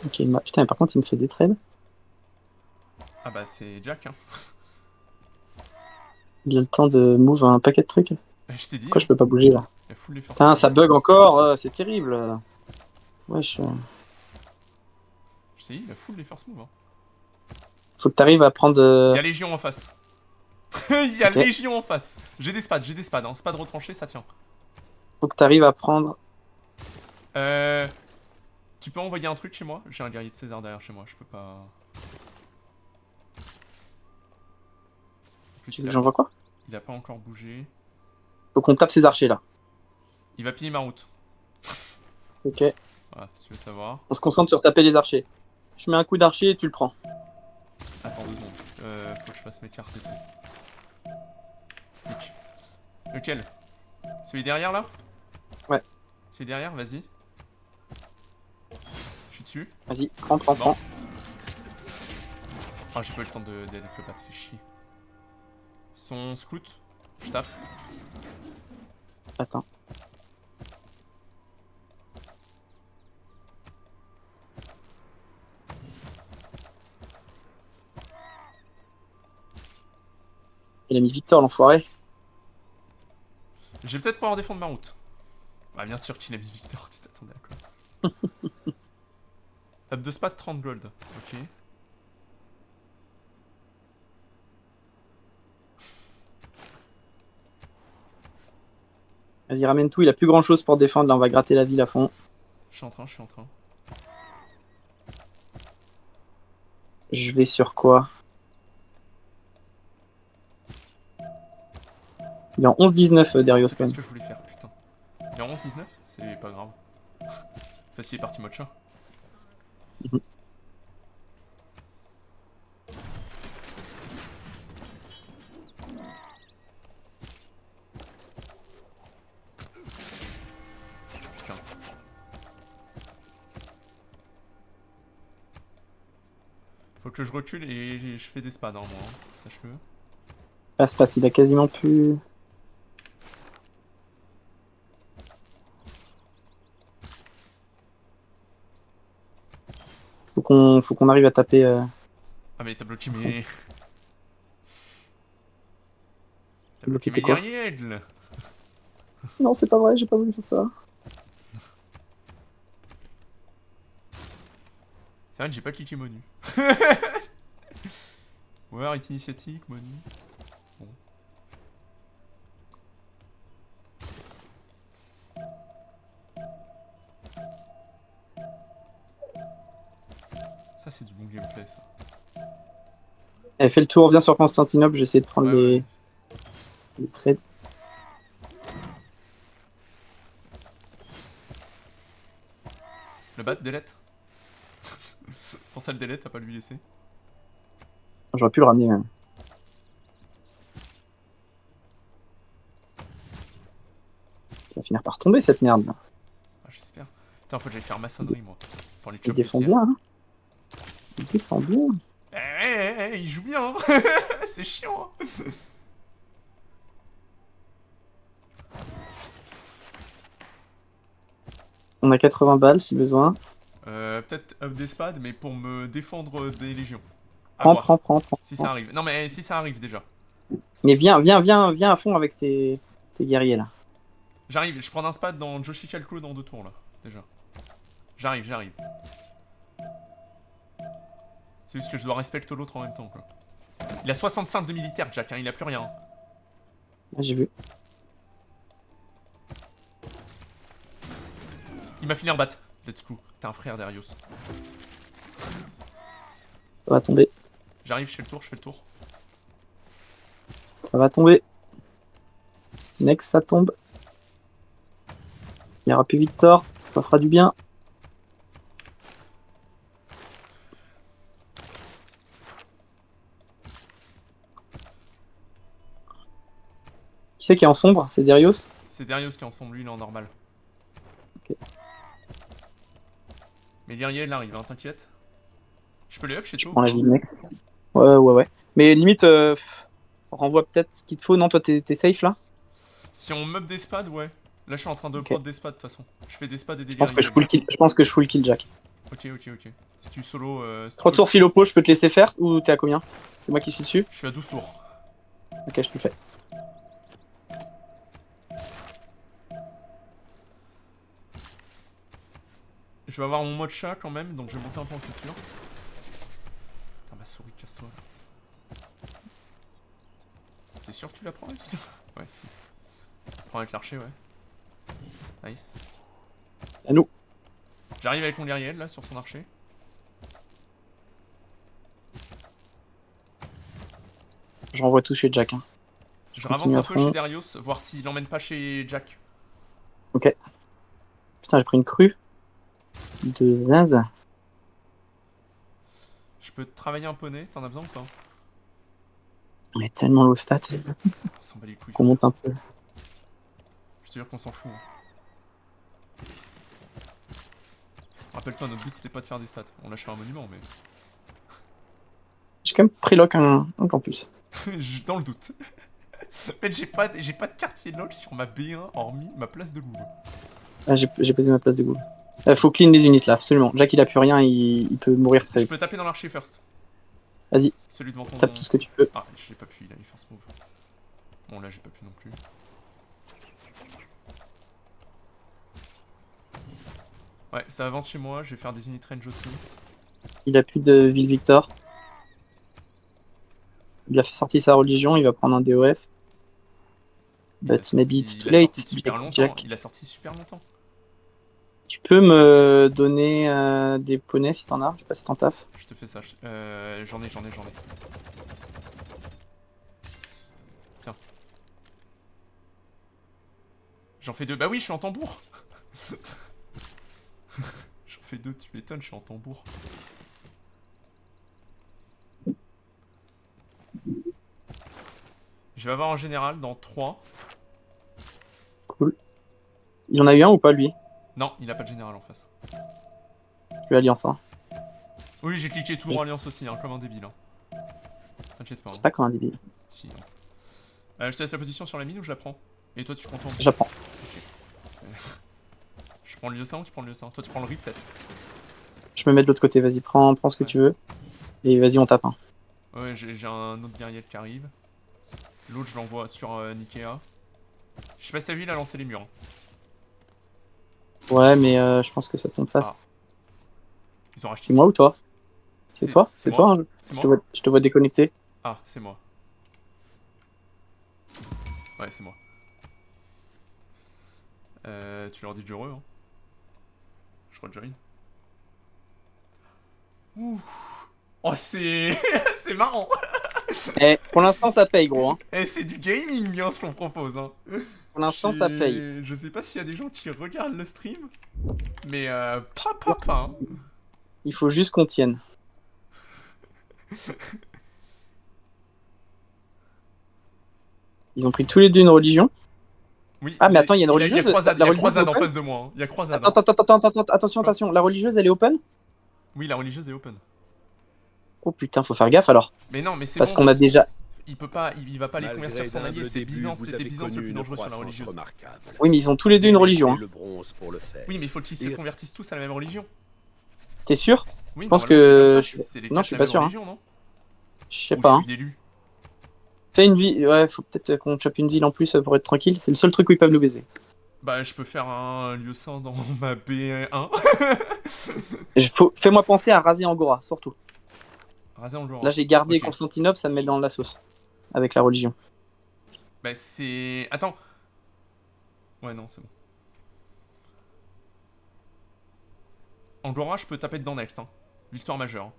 Ok, putain, par contre, il me fait des trades. Ah bah, c'est Jack, hein. Il a le temps de move un paquet de trucs. Je t'ai dit. Pourquoi je peux pas bouger là? Putain, ça bug encore, c'est terrible. Wesh. Je t'ai dit, il a full les first move. Hein. Faut que t'arrives à prendre. Il y a Légion en face. Il y a Légion en face. J'ai des spads. Hein. Spade retranché, ça tient. Faut que t'arrives à prendre. Tu peux envoyer un truc chez moi? J'ai un guerrier de César derrière chez moi, je peux pas. J'envoie quoi? Il a pas encore bougé. Faut qu'on tape ces archers là. Il va piller ma route. Ok. Voilà, si tu veux savoir. On se concentre sur taper les archers. Je mets un coup d'archer et tu le prends. Attends 2 secondes. Faut que je fasse mes cartes et tout. Clic. Lequel? Celui derrière là? Ouais. Celui derrière, vas-y. Je suis dessus. Vas-y, prends. Ah, j'ai pas eu le temps d'aider avec le bat, fait chier. Son scout, je tape. Attends. Il a mis Victor, l'enfoiré. Je vais peut-être pouvoir défendre ma route. Bah, bien sûr qu'il a mis Victor, tu t'attendais à quoi? Up de spad 30 gold, ok. Vas-y, ramène tout, il a plus grand chose pour défendre, là on va gratter la ville à fond. Je suis en train. Je vais sur quoi? Il est en 11-19 Darius quand même. C'est ce que je voulais faire, putain. Il est en 11-19? C'est pas grave. Parce qu'il est parti mode chat. Putain. Faut que je recule et je fais des spads, hein, moi. Hein. Sache-le. Passe, il a quasiment plus. Faut qu'on arrive à taper. Ah mais t'as bloqué Son- mes... T'as bloqué bloqué mes tes quoi? guerriers, là. Non, c'est pas vrai, j'ai pas voulu faire ça. C'est vrai que j'ai pas cliqué menu. Ouais, arrête initiatique, menu. Bon. Ça c'est du bon gameplay ça. Allez, fais le tour, viens sur Constantinople, j'essaie de prendre Ouais. les trades. Le bat, delete. Pense à le delete, t'as pas lui laisser. J'aurais pu le ramener même. Ça va finir par tomber cette merde. Ah, j'espère. Putain, faut que j'aille faire maçonnerie moi. Pour les Il chop de défend pierre. bien, hein. Il défend bien. Il joue bien, hein. C'est chiant. Hein. On a 80 balles si besoin. Peut-être up des spads, mais pour me défendre des légions. Prends. Si ça arrive. Non, mais si ça arrive déjà. Mais viens à fond avec tes guerriers là. J'arrive, je prends un spad dans Joshi Calclo dans 2 tours là, déjà. J'arrive. C'est juste que je dois respecter l'autre en même temps quoi. Il a 65 de militaire, Jack, hein, il a plus rien. Ah, j'ai vu. Il m'a fini en bat. Let's go. T'es un frère Darius. Ça va tomber. J'arrive, je fais le tour. Ça va tomber. Next, ça tombe. Il y aura plus Victor. Ça fera du bien. Qui c'est qui est en sombre? C'est Darius? C'est Darius qui est ensemble, lui il est en normal. Ok. Mais guerrier il arrive, hein, t'inquiète. Je peux les up chez toi? On la vie next. Ouais. Mais limite, renvoie peut-être ce qu'il te faut. Non, toi t'es safe là? Si on meub des spads, ouais. Là je suis en train de Ok. prod des spads de toute façon. Je fais des spads et des Je pense que guerriers. je pense que je full kill Jack. Ok. Si tu solo... si tu Retour veux- Philopo, je peux te laisser faire ou t'es à combien? C'est moi qui suis dessus? Je suis à 12 tours. Ok, je te le fais. Je vais avoir mon mode chat quand même, donc je vais monter un peu en culture. Putain, ma souris, casse-toi. T'es sûr que tu la prends, ici? Ouais, si. Prends avec l'archer, ouais. Nice. À nous. J'arrive avec mon guerrier, là, sur son archer. Je renvoie tout chez Jack. Hein. Je ravance continue un à peu fond. chez Darius, voir s'il l'emmène pas chez Jack. Ok. Putain, j'ai pris une crue. De zinz. Je peux travailler un poney, t'en as besoin ou pas? On est tellement low stat On s'en bat les couilles. qu'on monte un peu. Je te jure qu'on s'en fout. Hein. Rappelle-toi, notre but c'était pas de faire des stats. On lâche fait un monument, mais. J'ai quand même prélock un campus. Dans le doute. En fait, j'ai pas de quartier log sur ma B1 hormis ma place de Louvre. Ah, j'ai posé ma place de goal. Faut clean les unités là, absolument. Jack il a plus rien, il peut mourir très Je vite. peux taper dans l'archer first. Vas-y, Celui devant ton... tape tout ce que tu peux. Ah, je l'ai pas pu, il a mis first move. Bon, là j'ai pas pu non plus. Ouais, ça avance chez moi, je vais faire des unités range aussi. Il a plus de ville Victor. Il a fait sortir sa religion, il va prendre un DOF. But maybe it's too late. Jack. Il a sorti super longtemps. Tu peux me donner des poneys si t'en as, je sais pas si t'en taffes. Je te fais ça. J'en ai. Tiens. J'en fais 2. Bah oui, je suis en tambour. J'en fais 2, tu m'étonnes, je suis en tambour. Je vais avoir un général dans 3. Cool. Il en a eu un ou pas lui? Non, il a pas de général en face. Je vais Alliance. Hein. Oui, j'ai cliqué toujours Alliance aussi, hein, comme un débile. Hein. T'inquiète pas. C'est Hein. pas comme un débile. Si, non. Je te laisse la position sur la mine ou je la prends? Et toi tu contournes? J'apprends. Ok. Je prends le lieu 5 ou tu prends le lieu 5? Toi tu prends le RIP peut-être? Je me mets de l'autre côté, vas-y, prends ce que tu veux. Et vas-y, on tape. Hein. Ouais, j'ai un autre guerrier qui arrive. L'autre, je l'envoie sur Nikea. Je sais pas si t'as vu, il a lancé les murs. Hein. Ouais, mais je pense que ça tombe fast. Ah. Ils ont racheté. C'est moi ou toi? C'est toi? C'est toi, hein. Je te vois déconnecté. Ah, c'est moi. Ouais, c'est moi. Tu leur dis de heureux, hein. Je rejoin. Ouh. Oh, c'est... c'est marrant. Eh, pour l'instant, ça paye, gros. Hein. Eh, c'est du gaming, hein, ce qu'on propose. Hein. Pour l'instant, ça paye. Je sais pas s'il y a des gens qui regardent le stream, mais pas. Hein. Il faut juste qu'on tienne. Ils ont pris tous les deux une religion. Oui, ah, mais attends, il y a une religieuse. Il y a Croisade en face de moi. Hein. Il y a Croisade. Attends, attention. La religieuse, elle est open? Oui, la religieuse est open. Oh putain, faut faire gaffe alors. Mais non, mais c'est parce qu'on a déjà. Il peut pas, il va pas les convertir son allié. C'est Byzance, c'était Byzance le plus dangereux sur la religieuse. Oui, mais ils ont tous les deux une religion. Hein. Oui, mais il faut qu'ils se convertissent tous à la même religion. T'es sûr? Oui, je pense que. Non, je suis pas sûr. Religion, non je sais pas. Hein. D'élu. Fais une ville. Ouais, faut peut-être qu'on chope une ville en plus pour être tranquille. C'est le seul truc où ils peuvent nous baiser. Bah, je peux faire un lieu saint dans ma B1. Fais-moi penser à raser Angora, surtout. Raser Angora. Là, j'ai gardé Constantinople, ça me met dans la sauce. Avec la religion. Bah, c'est. Attends. Ouais, non, c'est bon. Angora, je peux taper dedans next. Hein. Victoire majeure. Hein.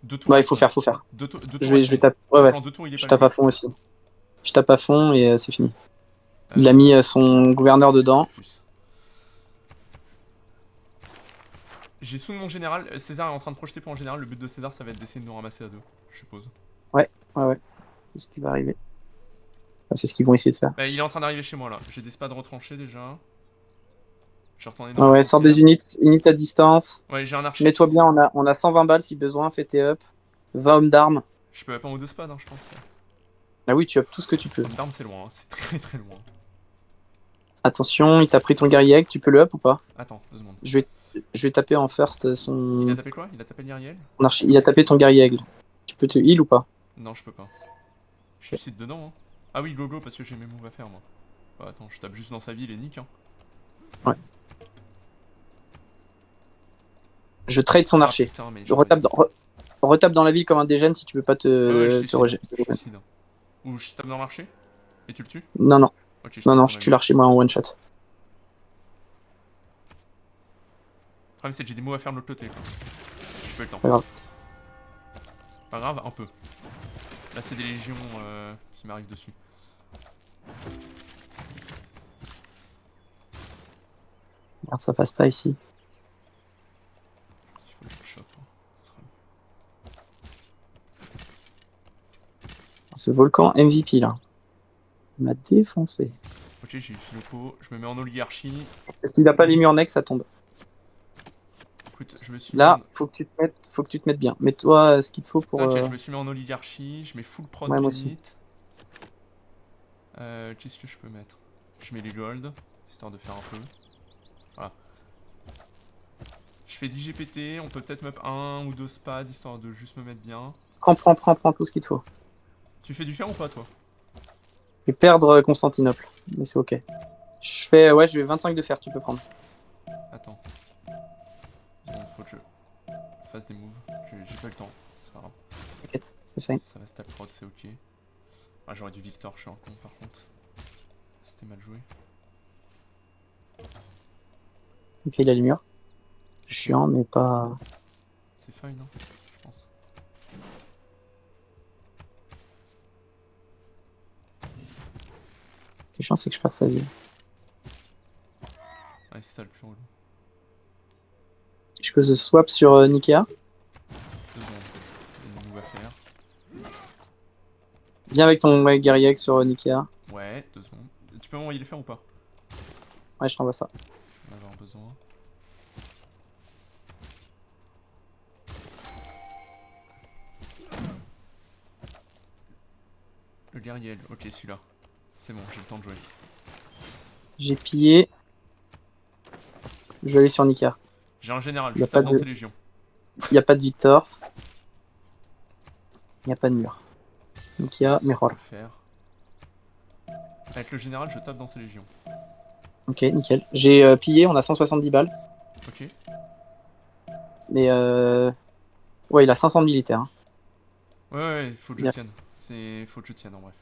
Deux tours. Ouais, il faut faire. Deux tours, je vais taper. Ouais. Tours, je tape à fond aussi. Je tape à fond et c'est fini. Il a mis son gouverneur dedans. J'ai sous mon général. César est en train de projeter pour un général. Le but de César, ça va être d'essayer de nous ramasser à deux, je suppose. Ouais. C'est ce qui va arriver. Enfin, c'est ce qu'ils vont essayer de faire. Bah, il est en train d'arriver chez moi là. J'ai des spades retranchées déjà. Je vais retourner dans ouais, sors des unités à distance. Ouais, j'ai un archer. Mets-toi bien, on a 120 balles si besoin, fais tes up. 20 hommes d'armes. Je peux up un ou deux spades, hein, je pense. Ah oui, tu up tout ce que tu peux. Hommes d'armes, c'est loin, hein. C'est très loin. Attention, il t'a pris ton guerrier, tu peux le up ou pas? Attends, 2 secondes. Je vais taper en first son... Il a tapé quoi? Il a tapé le guerrier? Il a tapé ton guerrier aigle. Tu peux te heal ou pas? Non, je peux pas. Je suis site dedans, hein. Ah oui, go, parce que j'ai mes moves à faire, moi. Bah, attends, je tape juste dans sa ville et nique, hein. Ouais. Je trade son archer. Putain, mais retape dans la ville comme un dégène si tu peux pas te rejeter. Ou je tape dans l'archer et tu le tues? Non. Okay, je tue l'archer moi en one shot. Le problème c'est que j'ai des mots à faire de l'autre côté. Quoi. J'ai pas eu le temps. Pas grave. Pas grave, un peu. Là c'est des légions qui m'arrivent dessus. Merde, ça passe pas ici. Il faut que je le chope. Hein. Ce volcan MVP là. Il m'a défoncé. Ok, j'ai eu Philoppo. Je me mets en oligarchie. S'il a pas les murs next, ça tombe. Écoute, je me suis là, faut que tu te mettes bien. Mets-toi ce qu'il te faut pour. T'inquiète, je me suis mis en oligarchie. Je mets full prod ouais, unit. Qu'est-ce que je peux mettre? Je mets les gold, histoire de faire un peu. Voilà. Je fais 10 GPT, on peut peut-être me 1 ou 2 spads, histoire de juste me mettre bien. Prends tout ce qu'il te faut. Tu fais du fer ou pas, toi? Je vais perdre Constantinople, mais c'est ok. Je vais 25 de fer, tu peux prendre. Attends. Faut que je fasse des moves. J'ai pas le temps, c'est pas grave. T'inquiète, c'est fait. Ça va stack prod, c'est ok. Ah, j'aurais dû Victor, je suis un con par contre. C'était mal joué. Ok, il a les murs. Chiant, mais pas. C'est fine, hein, je pense. Ce qui est chiant, c'est que je perds sa vie. Ah, c'est ça le plus relou. Je peux swap sur Nikea. 2 secondes. Il y a une move à faire. Viens avec ton guerrier sur Nikea. Ouais, 2 secondes. Tu peux m'envoyer les faire ou pas? Ouais, je t'envoie ça. On va avoir besoin. Le guerrier, ok, celui-là. C'est bon, j'ai le temps de jouer. J'ai pillé. Je vais aller sur Nikea. J'ai un général, Y je a tape pas dans de- ses légions. Il n'y a pas de Victor. Il n'y a pas de mur. Donc il y a Ça, on Mirror. peut faire. Avec le général, je tape dans ses légions. Ok, nickel. J'ai pillé, on a 170 balles. Ok. Mais ouais, il a 500 de militaires. Hein. Ouais, faut que je tienne. Faut que je tienne en bref.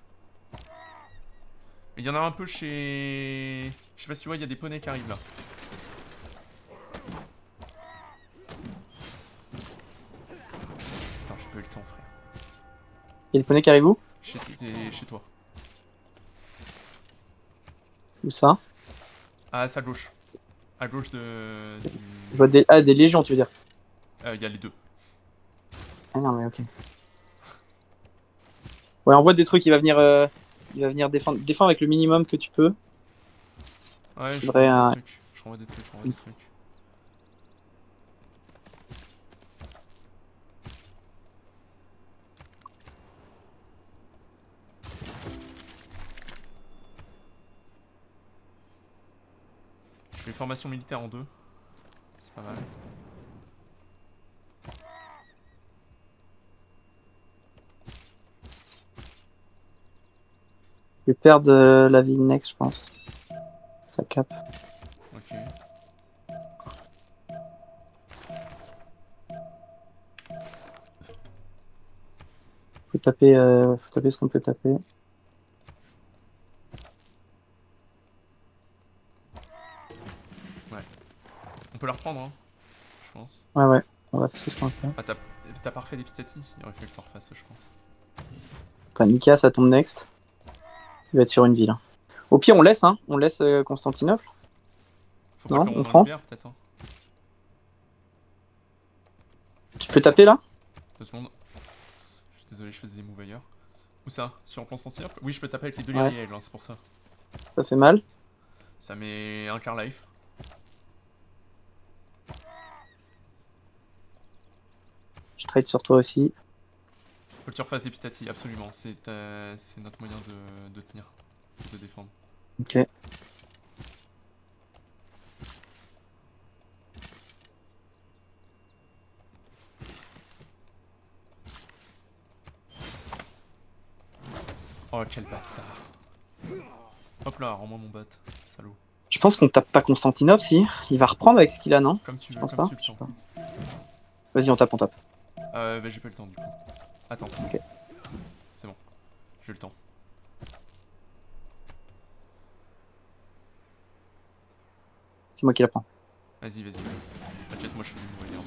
Il y en a un peu chez... Je sais pas si tu vois, il y a des poneys qui arrivent là. Putain, j'ai pas eu le temps, frère. Il y a des poneys qui arrivent où? Chez toi. Où ça? Ah, c'est à gauche. À gauche de... Je vois des légions, tu veux dire? Il y a les deux. Ah non, mais ok. Ouais, envoie des trucs, il va venir défendre. Défends avec le minimum que tu peux. Ouais, je Faudrait renvoie des trucs. Je renvoie des trucs. Je fais formation militaire en 2. C'est pas mal. Je vais perdre la ville next, je pense. Ça cap. Ok. Faut taper ce qu'on peut taper. Ouais. On peut la reprendre, hein, je pense. Ouais, on va faire ce qu'on va faire. Ah, t'as pas refait des pitatis? Il aurait fallu que t'en refasses, je pense. Enfin, Nika, ça tombe next. Il va être sur une ville. Au pire, on laisse, hein. On laisse Constantinople. Faut Non, pas on qu'on en prend. libère, peut-être, hein. Tu peux taper là? 2 secondes. Je suis désolé, je faisais des moves ailleurs. Où ça? Sur Constantinople? Oui, je peux taper avec les deux Ouais. guerriers, hein, c'est pour ça. Ça fait mal. Ça met un quart life. Je trade sur toi aussi. Faut que tu refasses des pitatis, absolument. C'est notre moyen de tenir, de défendre. Ok. Oh, quel bâtard. Hop là, rends-moi mon bat, salaud. Je pense qu'on tape pas Constantinople, si. Il va reprendre avec ce qu'il a, non? Comme tu Je veux, pense comme pas. tu le sens. Vas-y, on tape, on tape. Bah j'ai pas le temps du coup. Attends, Ok. c'est bon. J'ai le temps. C'est moi qui la prends. Vas-y. T'inquiète, moi je fais du moyen.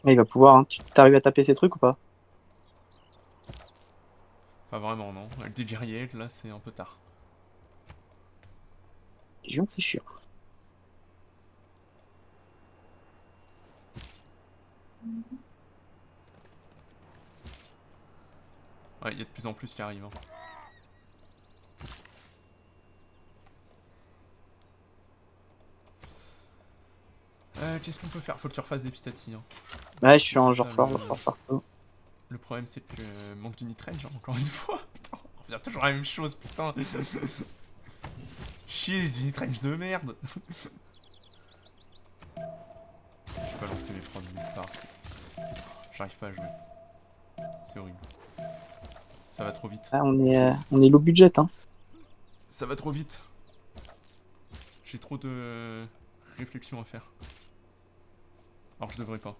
Ah, il va pouvoir, hein. Tu t'arrives à taper ces trucs ou pas? Pas vraiment, non. Avec des guerriers, là c'est un peu tard. Légion, c'est chiant. Ouais, il y a de plus en plus qui arrivent. Hein. Qu'est-ce qu'on peut faire? Faut que tu refasses des pitatis. Hein. Ouais, je suis en Ça, genre sort partout. Le problème c'est que manque d'unit range, hein, encore une fois. Putain, on revient toujours à la même chose, putain. Chier, les unit range de merde. Je vais pas lancer mes prods nulle part. J'arrive pas à jouer. C'est horrible. Ça va trop vite. Ah, on est low budget, hein. Ça va trop vite. J'ai trop de réflexion à faire. Alors je devrais pas.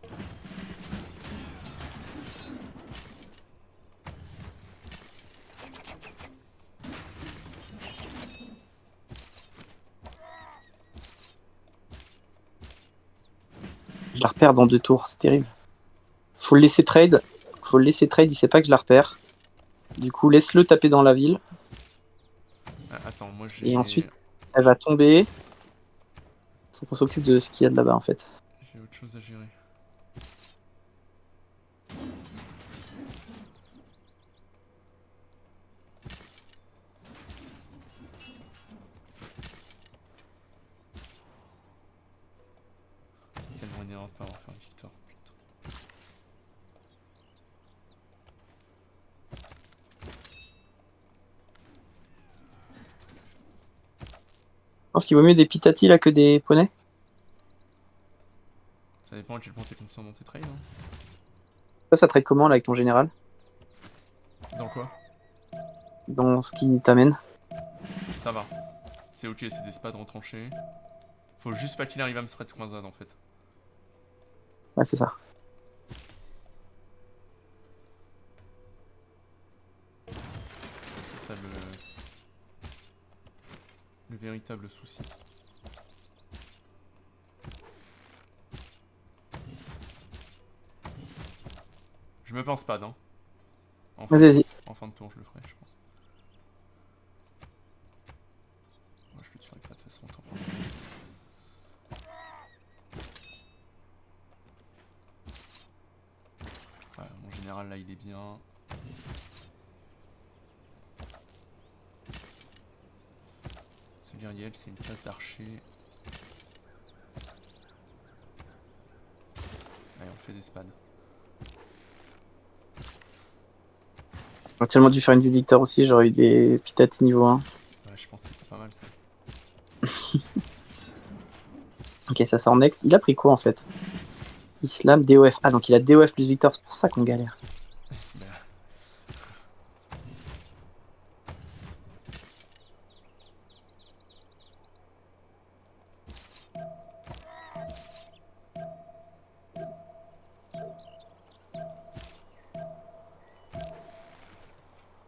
Je la repère dans 2 tours, c'est terrible. Faut le laisser trade. Il sait pas que je la repère. Du coup, laisse-le taper dans la ville. Ah, attends, moi j'ai... Et ensuite, elle va tomber. Faut qu'on s'occupe de ce qu'il y a de là-bas, en fait. J'ai autre chose à gérer. finira par avoir fait un victoire. Putain. Je pense qu'il vaut mieux des Pitati là que des poneys. Ça dépend à quel point t'es confiant dans tes trades. Hein. Ça trade comment là avec ton général? Dans quoi? Dans ce qui t'amène? Ça va. C'est ok, c'est des spads retranchés. Faut juste pas qu'il arrive à me thread croisade en fait. Ouais, c'est ça. C'est ça le véritable souci. Je me pense pas, hein. Vas-y. En fin de tour, je le ferai, je pense. Moi, je le tuerai pas de toute façon, autant pour lui. Ouais, mon général là, il est bien. Ce guerrier, c'est une classe d'archer. Allez, on fait des spads. J'aurais tellement dû faire une vue de Victor aussi, j'aurais eu des Pitati niveau 1. Ouais, je pense que c'était pas mal ça. Ok, ça sort next. Il a pris quoi en fait? Islam, DOF. Ah, donc il a DOF plus Victor, c'est pour ça qu'on galère.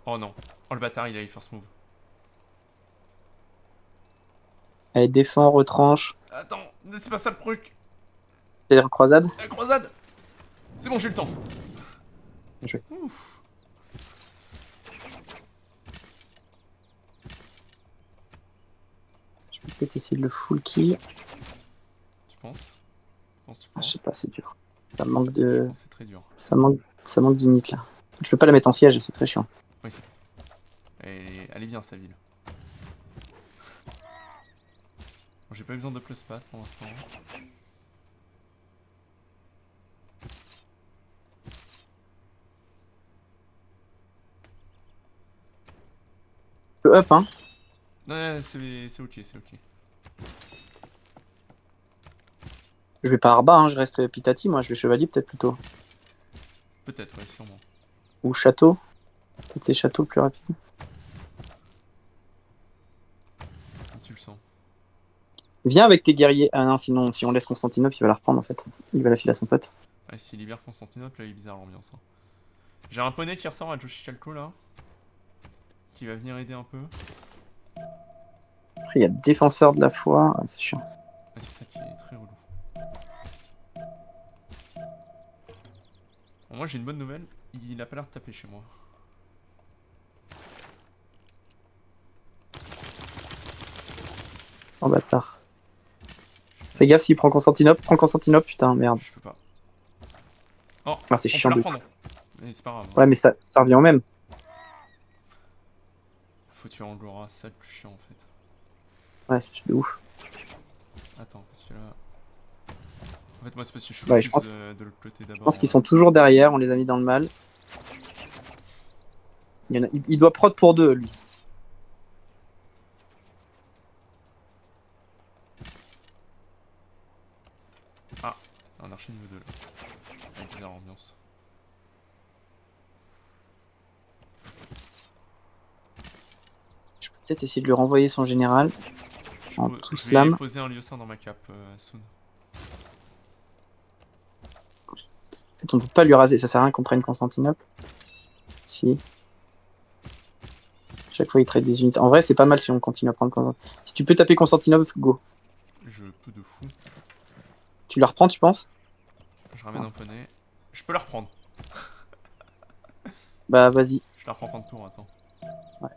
Oh non. Oh le bâtard, il a eu first move. Allez, défend, retranche. Attends, c'est pas ça le truc. C'est-à-dire croisade. La croisade. C'est bon, j'ai le temps. Joué. Ouf. Je peux peut-être essayer de le full kill. Tu penses? Ah, je sais pas, c'est dur. Ça manque de. Je pense que c'est très dur. Ça manque d'unité là. Je peux pas la mettre en siège, c'est très chiant. Oui. Elle est bien sa ville. Bon, j'ai pas eu besoin de plus pat pour l'instant. Je peux up, hein. Ouais, c'est ok, c'est ok. Je vais pas Arba, hein, je reste Pitati, moi je vais chevalier peut-être plutôt. Peut-être, ouais, sûrement. Ou château. Peut-être c'est château le plus rapide. Tu le sens. Viens avec tes guerriers. Ah non, sinon, si on laisse Constantinople, il va la reprendre en fait. Il va la filer à son pote. Ouais, s'il libère Constantinople, là, il est bizarre l'ambiance. Hein. J'ai un poney qui ressort à Joshichalco là. Qui va venir aider un peu. Après, il y a défenseur de la foi. Ah, c'est chiant. Ouais, c'est ça qui est très relou. Bon, moi j'ai une bonne nouvelle, il a pas l'air de taper chez moi. Oh bâtard. Fais gaffe s'il prend Constantinople. Prends Constantinople, putain, merde. Je peux pas. Oh, ah, c'est chiant de prendre. Mais c'est pas grave. Ouais, mais ça revient au même. Faut tuer Angora, c'est ça le plus chiant en fait. Ouais, c'est de ouf. Attends, parce que là. En fait, moi c'est parce que je suis Ouais, de l'autre côté d'abord. Je pense qu'ils sont toujours derrière, on les a mis dans le mal. Il doit prod pour 2, lui. Ah, un archer niveau 2 là. Avec bizarre ambiance. Je peux peut-être essayer de lui renvoyer son général. En tout Je slam. vais poser un lieusain dans ma cape, soon. En fait, on peut pas lui raser, ça sert à rien qu'on prenne Constantinople. Si. Chaque fois, il traite des unités. En vrai, c'est pas mal si on continue à prendre Constantinople. Si tu peux taper Constantinople, go. Je peux de fou. Tu la reprends, tu penses? Je ramène un poney. Je peux la reprendre. Bah, vas-y. Je la reprends fin de tour, attends. Ouais.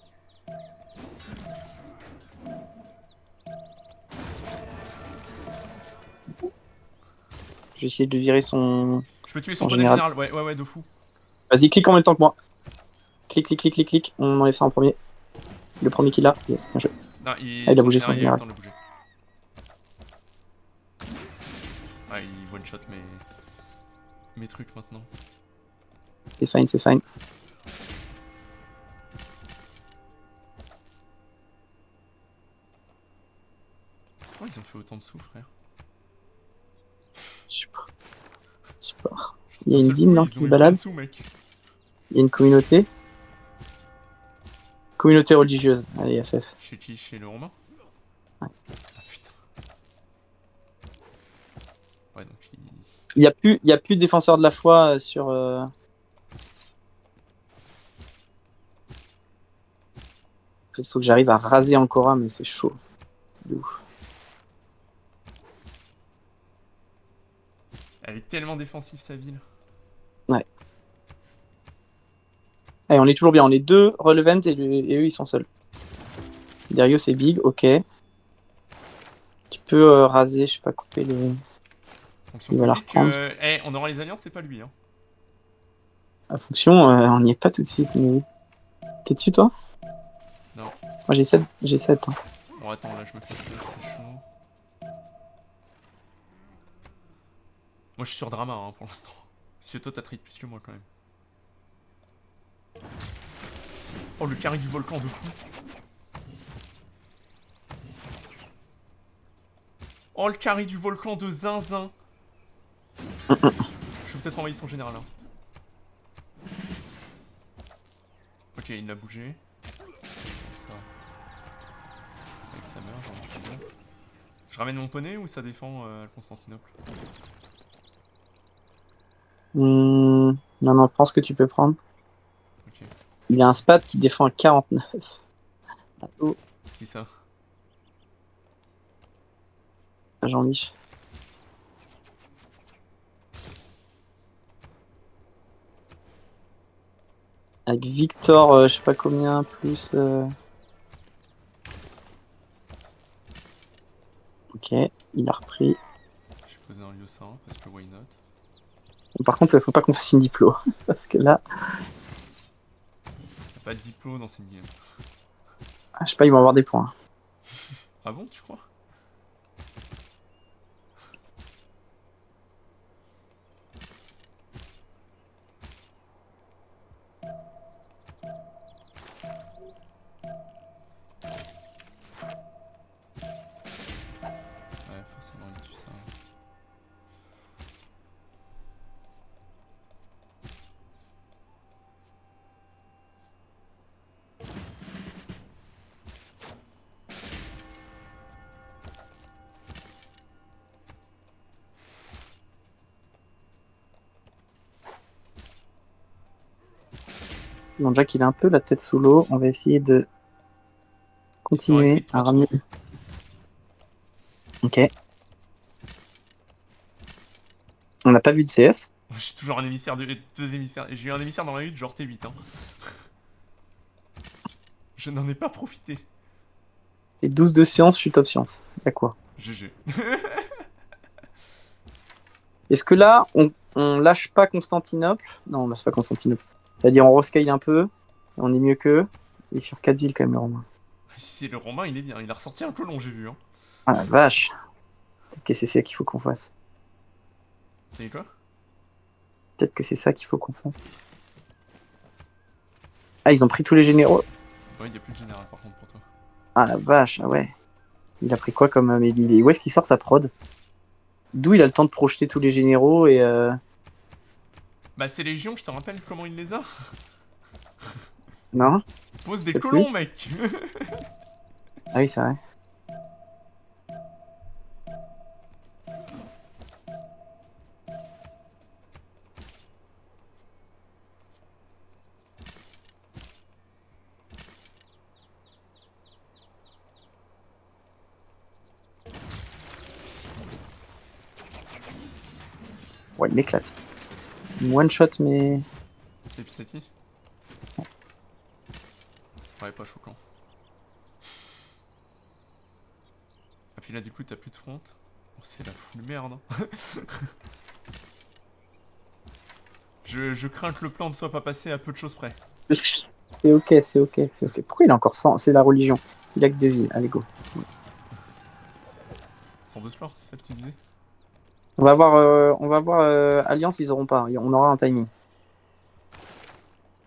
Je vais essayer de virer son... Je peux tuer son poney général. Ouais, de fou. Vas-y, clique en même temps que moi. Clique, clique, clique, clique, clique. On enlève ça en premier. Le premier qu'il a. Yes, bien joué. Non, il a bougé son général. Ouais, il voit one shot mes trucs maintenant. C'est fine, c'est fine. Pourquoi ils ont fait autant de sous, frère? Je sais pas. Je sais pas. Il y a une dîme non, qui se balade. Sous, mec. Il y a une communauté. Communauté religieuse. Allez, FF. Chez qui? Chez le Romain? Ouais. Ah putain. Ouais, donc il y a plus de défenseurs de la foi sur... Il faut que j'arrive à raser Ancora, mais c'est chaud. De ouf. Elle est tellement défensive, sa ville. Ouais. Allez, on est toujours bien. On est deux Relevant et eux, ils sont seuls. Dario, c'est big, ok. Tu peux raser, je sais pas, couper le... Fonction Il va la publique, reprendre. on aura les alliances, c'est pas lui. Hein. La fonction, on n'y est pas tout de suite. Mais... T'es dessus, toi? Non. Moi, j'ai 7. J'ai 7 hein. Bon, attends, là, je me fais c'est chaud. Moi, je suis sur Drama, hein, pour l'instant. Parce que toi, t'as trade plus que moi, quand même. Oh, le carré du volcan de fou. Oh, le carré du volcan de zinzin. Je vais peut-être envoyer son général, hein. Ok, il l'a bougé. Ça. Avec sa mère, j'ai envie de dire. Je ramène mon poney ou ça défend Constantinople? Non, non, prends ce que tu peux prendre. Ok. Il a un SPAD qui défend à 49. Allô, Qui ça? Jean-Mich. Avec Victor, je sais pas combien, plus... Ok, il a repris. Je vais poser un lieu sain, parce que why not? Bon, par contre, faut pas qu'on fasse une diplo. Parce que là, Y'a pas de diplo dans cette game. je sais pas, ils vont avoir des points. Ah bon, tu crois? Ouais, forcément, il tue ça. Bon, Jack, il a un peu la tête sous l'eau. On va essayer de continuer à ramener... Ok. On n'a pas vu de CS. J'ai toujours un émissaire deux émissaires. J'ai eu un émissaire dans la lutte, genre T8. Hein. Je n'en ai pas profité. Et 12 de science, je suis top science. Y'a quoi? GG. Est-ce que là, on lâche pas Constantinople? Non, on lâche pas Constantinople. C'est-à-dire, on rescale un peu. On est mieux qu'eux. Et sur 4 villes, quand même, le Romain. Le Romain, il est bien. Il a ressorti un colon, j'ai vu. Hein. Ah la vache. Peut-être que c'est ça qu'il faut qu'on fasse. C'est quoi? Peut-être que c'est ça qu'il faut qu'on fasse. Ah, ils ont pris tous les généraux. Ouais, il n'y a plus de général par contre pour toi. Ah la vache, ah ouais. Il a pris quoi comme mobile? Où est-ce qu'il sort sa prod? D'où il a le temps de projeter tous les généraux et Bah c'est Légion, je te rappelle comment il les a. Non? Pose des colons, mec. Ah oui, c'est vrai. Ouais, il m'éclate. One shot, mais... C'est Pisati? Ouais, pas choquant. Ah puis là du coup t'as plus de front. Oh, c'est la full merde. Hein. je crains que le plan ne soit pas passé à peu de choses près. C'est ok, c'est ok, c'est ok. Pourquoi il a encore 100? C'est la religion. Il a que 2 villes. Allez, go. 102 splores, c'est ça que tu disais? On va voir Alliance, ils auront pas. On aura un timing.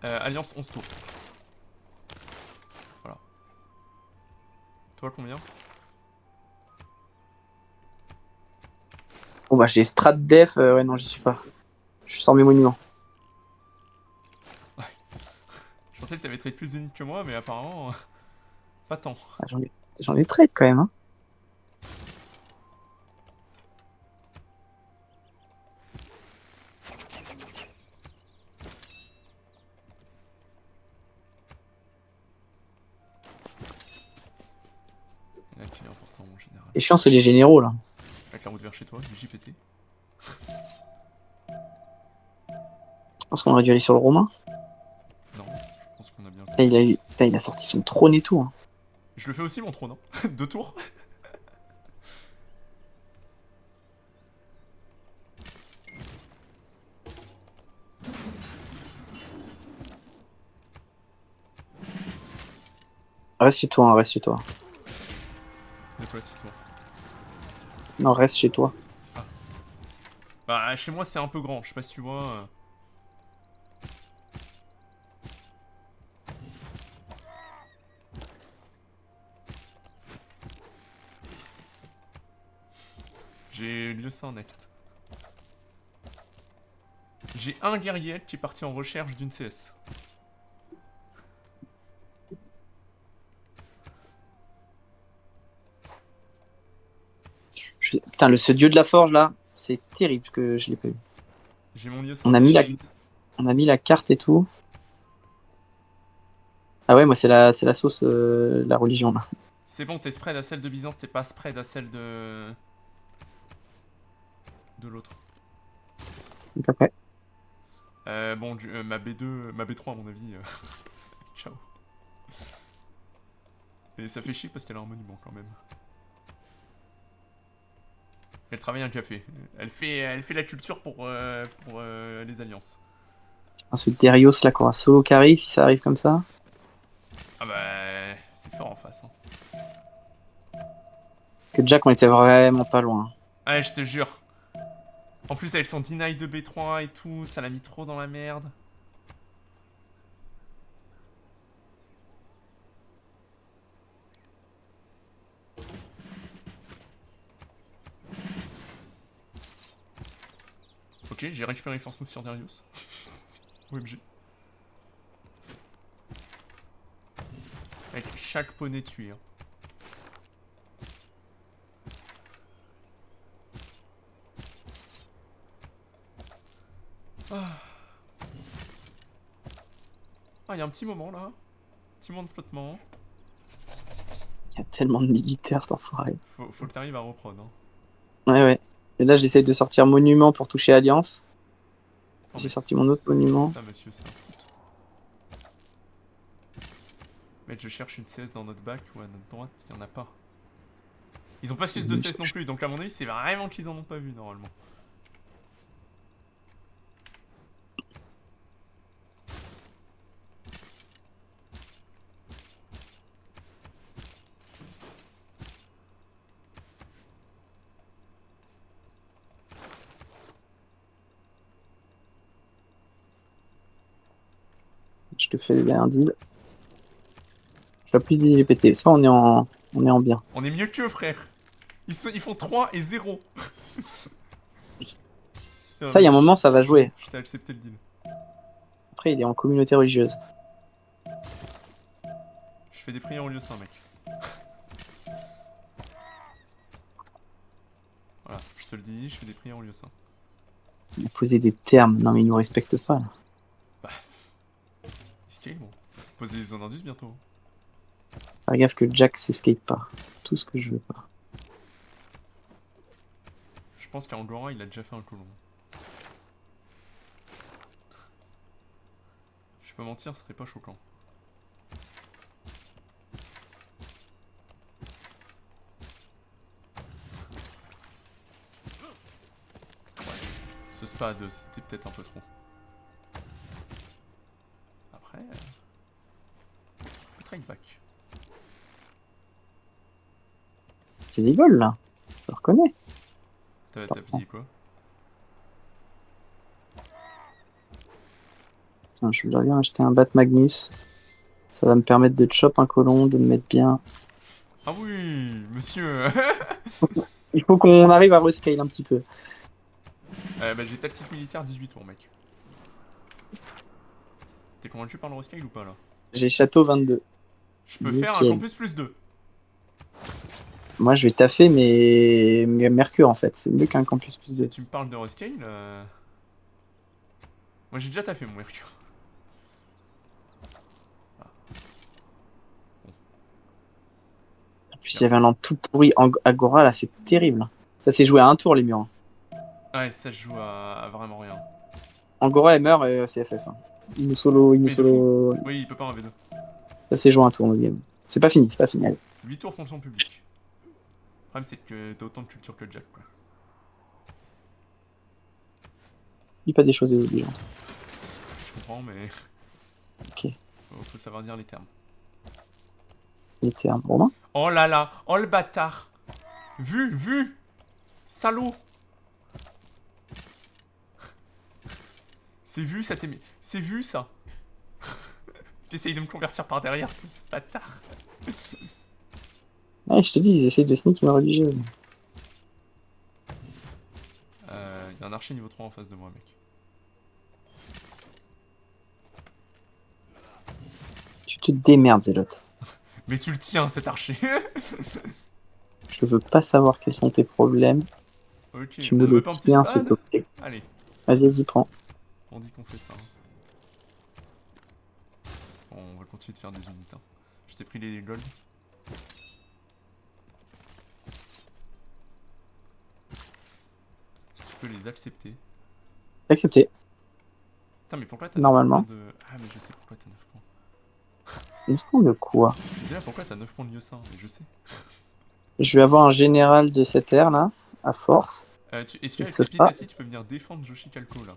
Alliance 11 tours. Voilà. Toi combien? Bon bah j'ai strat def, ouais non j'y suis pas. Je sors mes monuments. Ouais. Je pensais que t'avais trade plus d'unités que moi, mais apparemment, pas tant. Ah, j'en ai trade quand même. Hein. Il y en a qui est important en général. Et chiant c'est les généraux là. Avec la route vers chez toi, du JPT. Je pense qu'on aurait dû aller sur le Romain. Non, je pense qu'on a bien Putain, il a sorti son trône et tout. Hein. Je le fais aussi mon trône, hein. 2 tours. Reste chez toi, hein, reste chez toi. De quoi, c'est toi? Non, reste chez toi. Ah. Bah, chez moi, c'est un peu grand, je sais pas si tu vois. J'ai lieu ça next. J'ai un guerrier qui est parti en recherche d'une CS. Putain, ce dieu de la forge là, c'est terrible que je l'ai pas eu. J'ai mon lieu On a mis la carte et tout. Ah ouais, moi c'est la sauce, la religion là. C'est bon, t'es spread à celle de Byzance, t'es pas spread à celle de l'autre. Donc après. Bon, ma B2, ma B3 à mon avis. Ciao. Et ça fait chier parce qu'elle a un monument quand même. Elle travaille un café. Elle fait la culture pour les alliances. Ce Darius là qu'on va solo carry si ça arrive comme ça. Ah bah, c'est fort en face. Hein. Parce que Jack on était vraiment pas loin. Ouais, je te jure. En plus avec son deny de B3 et tout, ça l'a mis trop dans la merde. Ok, j'ai récupéré Force Move sur Darius. OMG. Avec chaque poney tué. Hein. Ah, il y a un petit moment là. Petit moment de flottement. Il y a tellement de militaires cet enfoiré. Faut que t'arrives à reprendre. Hein. Ouais. Et là j'essaye de sortir monument pour toucher Alliance. J'ai sorti mon autre monument. Ça, monsieur, c'est un scout. Mais je cherche une CS dans notre bac ou à notre droite, il y en a pas. Ils ont pas sus de CS non plus, donc à mon avis, c'est vraiment qu'ils en ont pas vu normalement. Je te fais un deal. J'appuie des GPT. Ça, on est en bien. On est mieux qu'eux, frère. Ils font 3 et 0. Ça, il y a un moment, ça va jouer. Je t'ai accepté le deal. Après, il est en communauté religieuse. Je fais des prières au lieu saint, mec. Voilà, je te le dis, je fais des prières au lieu saint. Il a posé des termes. Non, mais il nous respecte pas, là. Bah. Escape, bon. Poser des zones indus bientôt. Faire gaffe que Jack s'escape pas. C'est tout ce que je veux pas. Je pense qu'Angora, il a déjà fait un colon. Je vais pas mentir, ce serait pas choquant. Ouais. Ce spade, c'était peut-être un peu trop. Après... trade back. C'est des vols, là. Je le reconnais. T'as pillé quoi? Je voudrais bien acheter un Bat Magnus. Ça va me permettre de chop un colon, de me mettre bien. Ah oui, monsieur. Il faut qu'on arrive à rescale un petit peu. Bah, j'ai tactique militaire 18 tours, mec. T'es convaincu par le rescale ou pas là? J'ai château 22. Je peux faire un Nickel. campus plus 2. Moi, je vais taffer mes Mercure en fait. C'est mieux qu'un campus plus Si 2. tu me parles de rescale, moi j'ai déjà taffé mon Mercure. En plus, il y avait un land tout pourri. Agora, là, c'est terrible. Ça s'est joué à un tour, les murs. Ouais, ça se joue à vraiment rien. Angora, elle meurt et c'est FF. Hein. Il nous solo. Mais de fou. Oui, il peut pas en V2. Ça s'est joué à un tour, notre game. C'est pas fini, c'est pas fini. Allez. 8 tours fonction publique. Le problème, c'est que t'as autant de culture que Jack, quoi. Dis pas des choses obligeantes. Je comprends, mais. Ok. Faut savoir dire les termes. Les termes. Romain. Oh là là, oh le bâtard. Vu salaud. C'est vu, ça t'aimait. C'est vu, ça. T'essayes de me convertir par derrière, ce bâtard. Ouais, je te dis, ils essayent de sneak me religieux. Y'a un archer niveau 3 en face de moi, mec. Tu te démerdes, Zélote. Mais tu le tiens, cet archer. Je veux pas savoir quels sont tes problèmes. Ok, Tu on me ne le met pas un petit tiens, ce spade. topic. Allez, Vas-y, prends. on dit qu'on fait ça. Hein. Bon, on va continuer de faire des unités. Hein. Je t'ai pris les golds. Si tu peux les accepter. Accepté. Putain, mais pourquoi t'as 9 Normalement. points de... Ah, mais je sais pourquoi t'as 9 points. 9 points de quoi? Je disais là, pourquoi t'as 9 points de Yosin, mais je sais. Je vais avoir un général de cette ère là, à force. Est-ce Et qu'avec ce les sera Pitati, tu peux venir défendre Joshi Kalko là?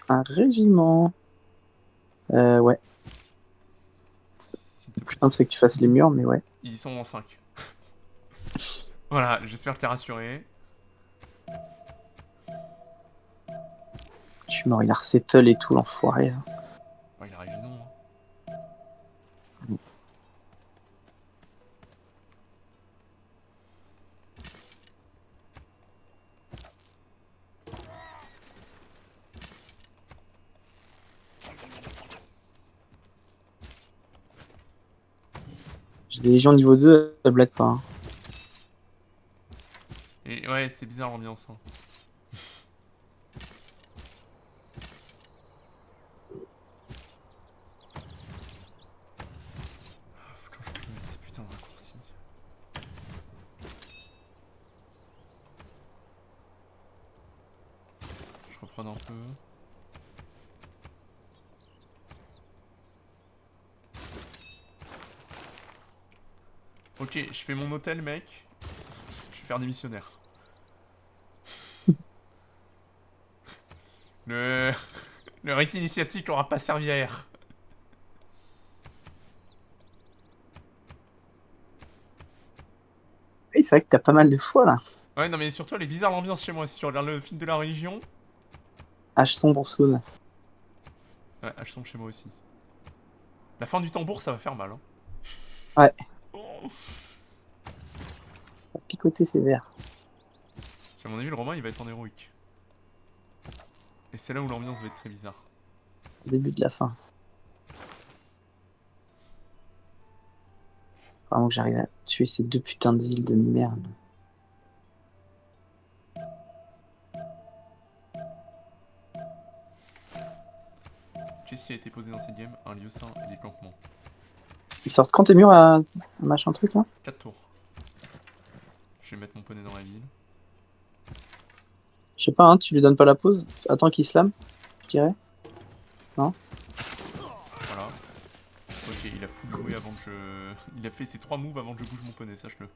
un régiment. Ouais. S'il te Le plus plaît. simple, c'est que tu fasses les murs, mais ouais. Ils sont en 5. Voilà, j'espère que t'es rassuré. Je suis mort, il a resettle et tout, l'enfoiré. Hein. Ouais, il arrive non. Hein. J'ai des légions niveau 2, elles blaguent pas. Hein. Et ouais, c'est bizarre l'ambiance. Hein. Faut que je mette ces putains de raccourcis. Je reprends un peu. Ok, je fais mon hôtel, mec. Je vais faire des missionnaires. Le rite initiatique aura pas servi à R. Oui, c'est vrai que t'as pas mal de fois là. Ouais, non, mais surtout, elle est bizarre l'ambiance chez moi. Si tu regardes le film de la religion. H sombre Soul. Ouais, H sombre chez moi aussi. La fin du tambour, ça va faire mal. Hein. Ouais. Oh. Picoter sévère. À mon avis, le Romain, il va être en héroïque. Et c'est là où l'ambiance va être très bizarre. Début de la fin. Vraiment que j'arrive à tuer ces deux putains de villes de merde. Qu'est-ce qui a été posé dans cette game? Un lieu sain et des campements. Ils sortent quand tes murs à machin truc là? 4 tours. Je vais mettre mon poney dans la ville. Je sais pas, hein, tu lui donnes pas la pause? Attends qu'il slam, je dirais. Non? Voilà. Ok, il a full joué avant que je... Il a fait ses 3 moves avant que je bouge mon poney, sache-le.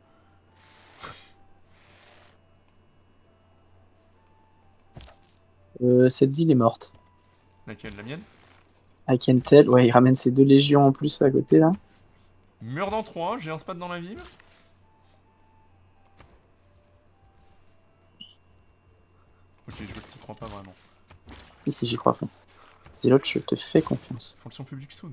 Cette ville est morte. Laquelle? La mienne? I can tell. Ouais, il ramène ses deux légions en plus à côté là. Mur dans 3, j'ai un spot dans la ville. Ok, je vois que t'y crois pas vraiment. Ici, j'y crois à fond. Zélote, je te fais confiance. Fonction publique soon.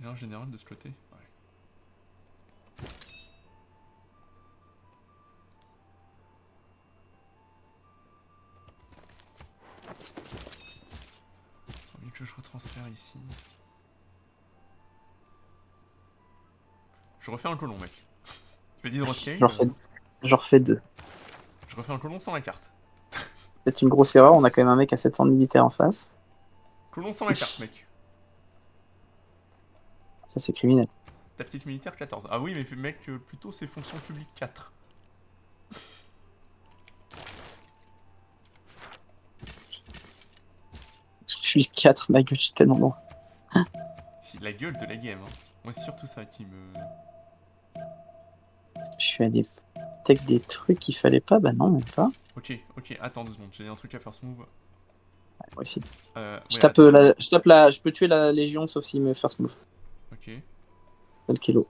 Il y a un général de ce côté. Ouais. Envie que je retransfère ici. Je refais un colon, mec. Tu fais d'hydroscale. Je refais 2. Je refais un colon sans la carte. C'est une grosse erreur, on a quand même un mec à 700 de militaires en face. Colon sans la carte, mec. Ça, c'est criminel. Tactique militaire 14. Ah oui, mais mec, plutôt c'est fonction publique 4. Je suis 4, ma gueule, je suis tellement loin. La gueule de la game, hein. Moi, c'est surtout ça qui me... Est-ce que je suis allé tech des trucs qu'il fallait pas? Bah non, même pas. Ok, attends 2 secondes, j'ai un truc à faire ce move. Ouais, moi aussi. Je tape je peux tuer la légion sauf s'il me first move. Ok. C'est le kilo.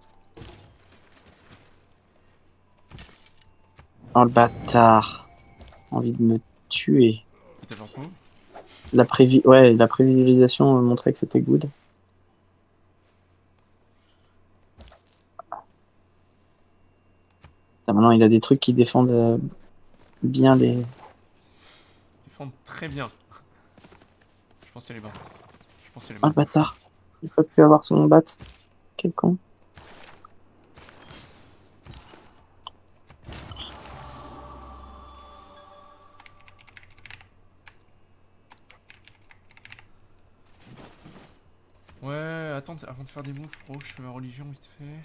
Oh le bâtard. Envie de me tuer. Et t'as first move? La prévisualisation montrait que c'était good. Maintenant il a des trucs qui défendent bien les... Défendent très bien. Je pense qu'il y a les bains. Oh le bâtard. Il faut plus avoir son bat. Quel con. Ouais, attends, avant de faire des moves, pro, je fais ma religion vite fait.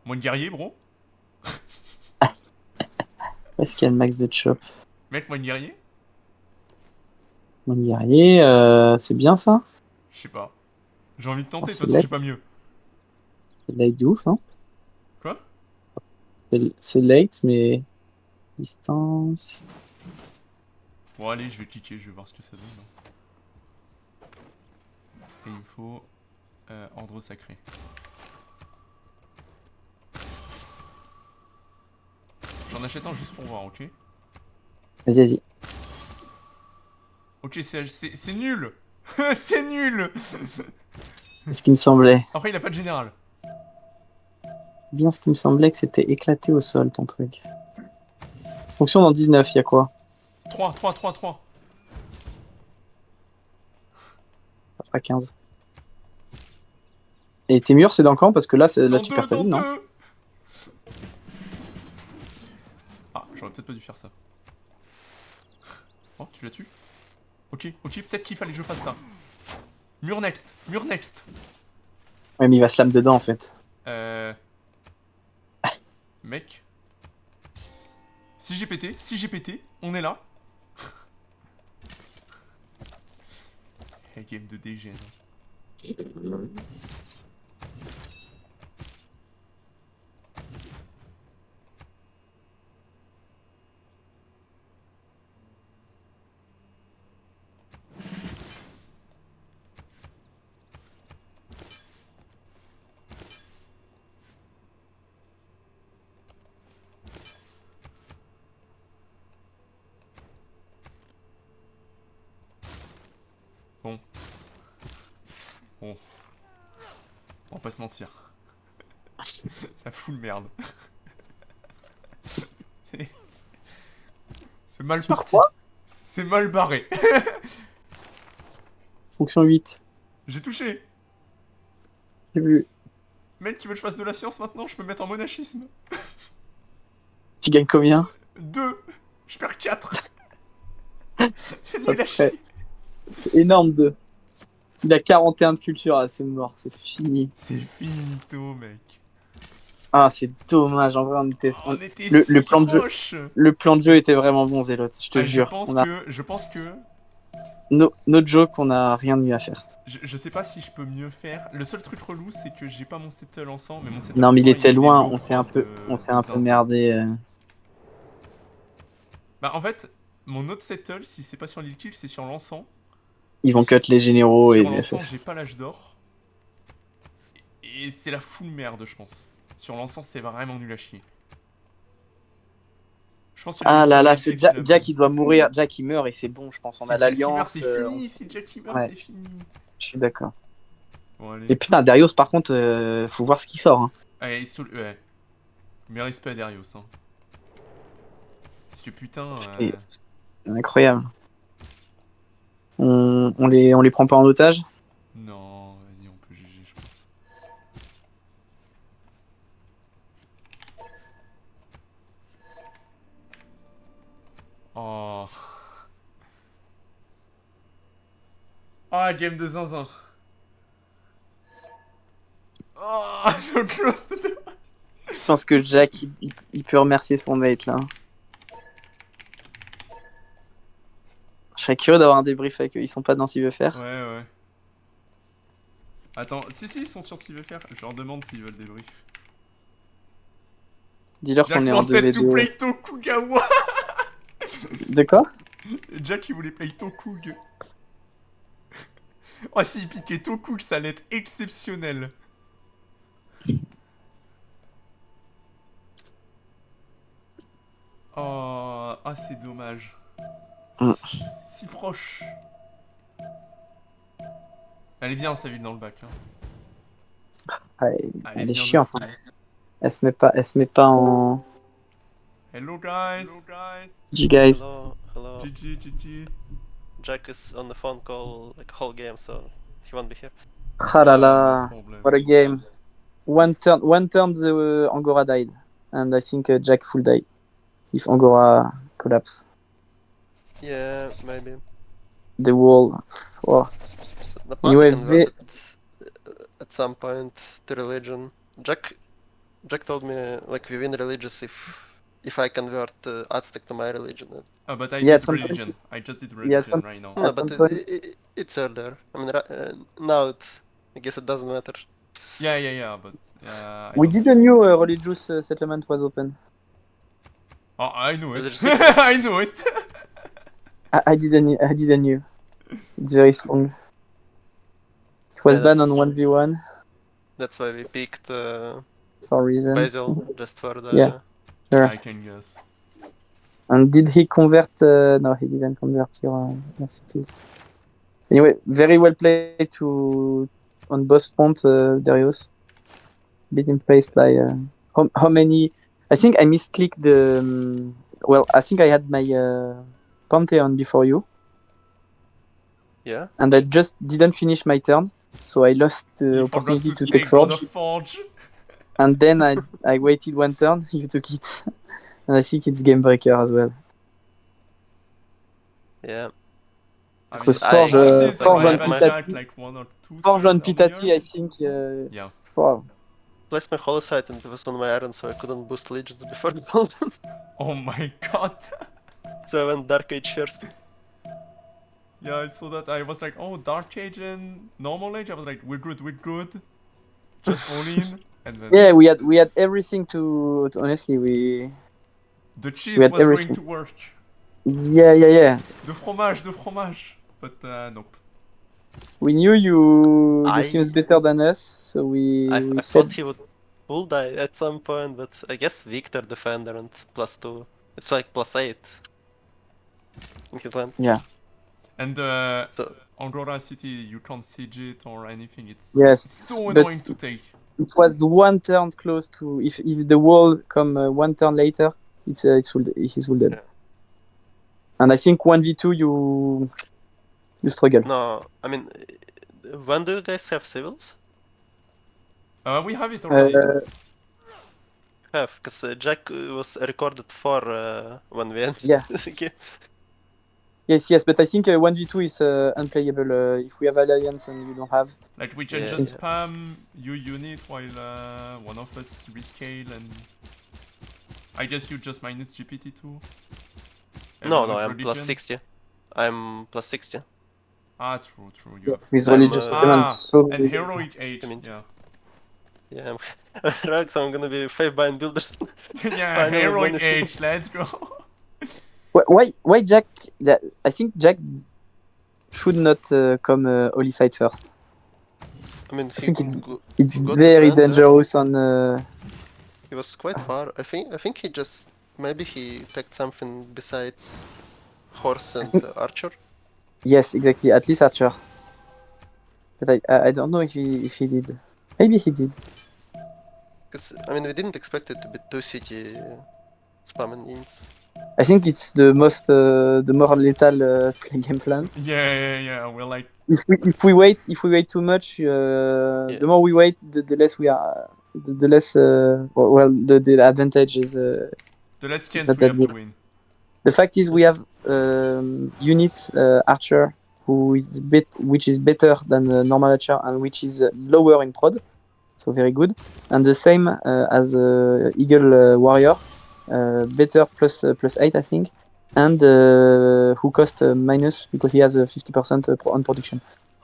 Moins de guerrier, bro. Est-ce qu'il y a le max de chop? Mec, moins de guerrier. Mon guerrier, c'est bien ça? Je sais pas. J'ai envie de tenter, de Oh, toute façon, j'ai pas mieux. C'est late de ouf, hein? Quoi? C'est late, mais... Distance... Bon, allez, je vais cliquer, je vais voir ce que ça donne. Et il me faut... ordre sacré. J'en achète un juste pour voir, ok? Vas-y. Ok, c'est nul. C'est nul. C'est ce qui me semblait. Après, il a pas de général. Bien ce qui me semblait que c'était éclaté au sol, ton truc. Fonction dans 19, il y a quoi? 3. Ça fera 15. Et tes murs, c'est dans quand? Parce que là, là tu perds ta vie, non? Ah, j'aurais peut-être pas dû faire ça. Oh, tu la tues? Ok, peut-être qu'il fallait que je fasse ça. Mur next. Ouais, mais il va slam dedans, en fait. Mec. Si j'ai pété, on est là. La game de dégène. Bon. On va pas se mentir. Ça fout le merde. C'est mal parti. C'est mal barré. Fonction 8. J'ai touché. J'ai vu. Mec, tu veux que je fasse de la science maintenant? Je peux me mettre en monachisme. Tu gagnes combien? 2. Je perds 4. C'est Ça nul à te fait- chier. C'est énorme, 2. Il a 41 de culture, ah, c'est mort, c'est fini. C'est finito, mec. Ah, c'est dommage, en vrai, on était... On était le si plan de jeu, proche. le plan de jeu était vraiment bon, Zélote, je te jure. Je pense que... Notre joke, on a rien de mieux à faire. Je sais pas si je peux mieux faire. Le seul truc relou, c'est que j'ai pas mon settle ensemble, mais mon settle Non, mais il ensemble, était loin, low on s'est un peu zinzin. merdé. Bah, en fait, mon autre settle, si c'est pas sur l'île kill, c'est sur l'encens. Ils vont cut les généraux et Sur les l'encens, FF. j'ai pas l'âge d'or. Et c'est la full merde, je pense. Sur l'encens, c'est vraiment nul à chier. Je pense qu'il a Ah mis là sur là, l'île ce kill, c'est la Jack bonne. il doit mourir. Jack il meurt et c'est bon, je pense. On Si a Jack il meurt, l'alliance. c'est fini. Si Jack il meurt, ouais. c'est fini. Je suis d'accord. Bon, allez. Et putain, Darius, par contre, faut voir ce qui sort. Hein. Allez, ouais. Mais respect à Darius. Hein. Parce que putain. C'est incroyable. On les prend pas en otage? Non, vas-y, on peut GG, je pense. Oh. Ah, game de zinzin. Oh, so close to the... Je pense que Jack, il peut remercier son mate là. Je serais curieux d'avoir un débrief avec eux. Ils sont pas dans s'il veut faire. Ouais. Attends, si, ils sont sur s'ils veulent faire. Je leur demande s'ils veulent débrief. Dis-leur Jack qu'on est en wanted to 2v2. play Tokugawa. De quoi? Jack, il voulait play Tokug. Oh, s'il piquait Tokug, ça allait être exceptionnel. Oh, ah, c'est dommage. Si proche. Elle est bien, sa ville dans le bac. Hein. Ouais, Elle elle est bien de chiante. fou. Hein. Elle se met pas en. Hello guys. GG guys. Hello. GG. Jack is on the phone call like whole game, so he won't be here. Ah là là. No problem. What a game. One turn the Angora died. And I think Jack full die. If Angora collapse. Yeah, maybe. The wall. Oh. The Anyway, party converted at some point to religion. Jack told me like we win religious if I convert Aztec to my religion. Oh, but I Yeah, did religion. I just did Yeah, religion right now. No, At but some point- it's earlier. I mean, now I guess it doesn't matter. Yeah, but... We did a new religious settlement was open. Oh, I know it. Religious I know it. I did a new. It's very strong. It was Yeah, banned on that's- 1v1 That's why we picked for reason. Basil just for the. Yeah. Sure. I can guess. And did he convert? No, he didn't convert your city. Anyway, very well played on both front, Darius. Bit impressed by how many. I think I misclicked the. Well, I think I had my Pantheon before you, Yeah. and I just didn't finish my turn, so I lost the You opportunity forgot to to take God Forge. of Forge. And then I waited one turn, you took it. And I think it's game breaker as well. Yeah. I Because I- Forge, I- Forge my- on my- Pitati, like 1 or 2 Forge on turns Pitati, earlier. I think. Yeah. Wow. Placed my holy site and it was on my iron, so I couldn't boost legions before golden. Oh my god. So I went Dark Age first. Yeah, I saw that. I was like, oh, Dark Age and Normal Age. I was like, we're good. Just all in. And then Yeah, we had everything to honestly the cheese we had was everything. going to work. Yeah. De fromage. But nope. We knew you I- seems better than us, so we I said thought he would die at some point, but I guess Victor Defender and +2. It's like +8 in his land. And So Angora City, you can't siege it or anything. It's yes. so but annoying to take. it was one turn close to if the wall come one turn later, he's full dead. Yeah. And I think 1v2 you struggle. no, I mean, when do you guys have civils? We have it already. Have, because Jack was recorded for when we ended. Yeah. Okay. Yes, but I think 1v2 is unplayable if we have alliance and you don't have. Like we can Yeah. just spam unit while one of us rescale and I guess you just minus GPT2. No, I'm +60. I'm +60. Ah, true. You have With I'm, religious Ah, settlement, so and heroic age. I mean- Yeah. Yeah, I'm Rags, I'm gonna be 5 bind builders. Yeah, Finally, heroic bonus. age. Let's go. Why Jack? I think Jack should not come holy side first. I mean, I he think it's good very defender. dangerous on. He was quite far. I think he just maybe he picked something besides horse and archer. Yes, exactly. At least Archer. But I don't know if he did. Maybe he did. Because I mean, we didn't expect it to be 2 city spamming units. I think it's the more lethal game plan. Yeah. We're like. If we wait too much, the more we wait, the less we are, the less the advantage is. The less chance not we that have good. to win. The fact is we have unit archer which is better than normal archer and which is lower in prod, so very good. And the same as eagle warrior, better plus 8 I think, and who cost minus because he has 50% on production.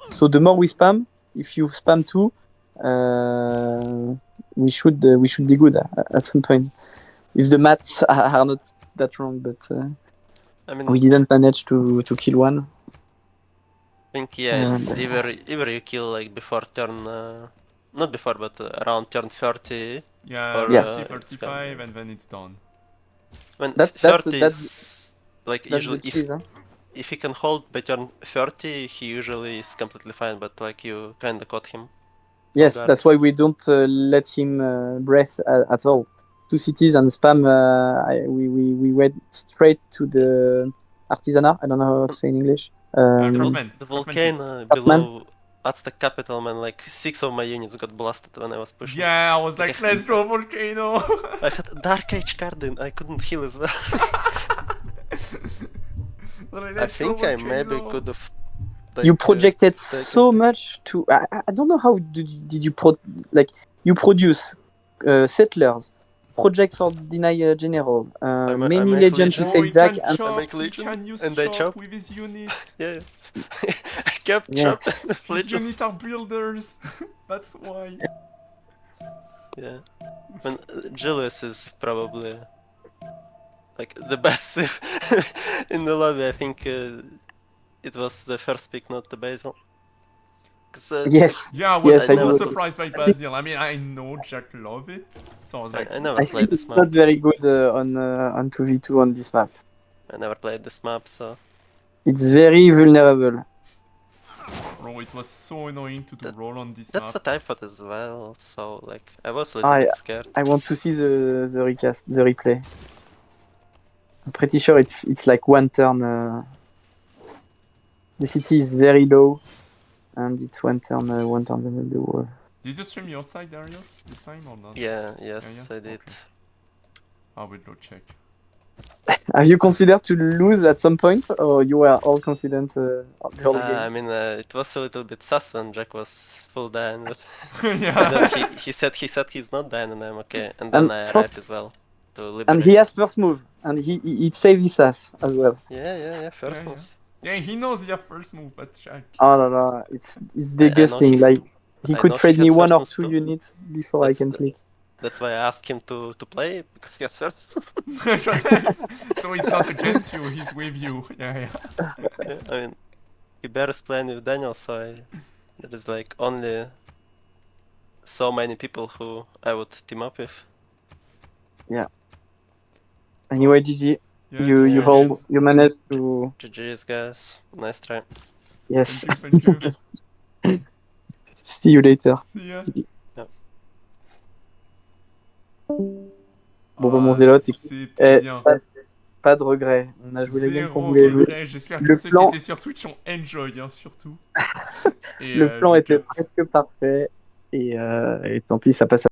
So the more we spam, if you spam 2, we should be good at some point. If the maths are not that wrong, but I mean, we didn't manage to kill one. I think it's either you kill like before turn, not before, but around turn 30. Yeah, or, Yes. 35 and then it's done. When That's 30 is like That's usually the cheese, huh? if he can hold by turn 30, he usually is completely fine. But like you kinda caught him. Yes, guard. that's why we don't let him breath at all. 2 cities and spam. We went straight to the artisanat. I don't know how to say in English. Craftsman. The Craftsmanship. volcano below Aztec capital, man, like 6 of my units got blasted when I was pushing. Yeah, I was like, let's go volcano. I had Dark Age card in, I couldn't heal as well. Like, I let's go think I maybe volcano. could have. You projected so much to. I don't know how did you you produce settlers, project for deny general, I many make legends to legion. save Jack, and chop, make he legion, can use and I chop chop. with his unit. Yeah. I kept Yeah. chopped His legions. units are builders. That's why. Yeah. When Julius is probably like the best in the lobby. I think it was the first pick, not the Basil. yes, Yeah, I was Yes, so I do. surprised by Basil. I mean, I know Jack love it, so I was like, I never I played think this it's map. not very good on 2v2 on this map. I never played this map, so It's very vulnerable. bro, it was so annoying to do roll on this that's map. what I thought as well. So like I was a little bit scared. I want to see the replay. I'm pretty sure it's like one turn. The city is very low, and it's one turn the wall. Did you stream your side, Darius, this time or not? Yeah, yes, Yeah? I did. Okay. I will go check. Have you considered to lose at some point, or you were all confident the whole game? I mean, it was a little bit sus when Jack was full dying, but Yeah. then he said he's not dying, and I'm okay. And then I arrived as well to liberate. And he has first move, and he saved his ass as well. Yeah, first Yeah. moves. Yeah, he knows the first move, but Jack. Oh no, no, it's disgusting. Like he I could know trade he me has one first or moves two too. units before I That's can the- click. That's why I asked him to play, because he has first. So he's not against you, he's with you. Yeah. Yeah, I mean, he bears playing with Daniel, so there is like only so many people who I would team up with. Anyway, GG. Yeah, You yeah. hold. You managed to. GG's guys, nice try. Yes. Thank you. See you later. See ya. Bon, bah, mon zélote, c'était bien. pas de regret. On a joué les games qu'on Zéro voulait jouer. regret. J'espère que Le ceux plan- qui étaient sur Twitch ont enjoy, hein, surtout. Et, Le plan je était cut. presque parfait. Et tant pis, ça passe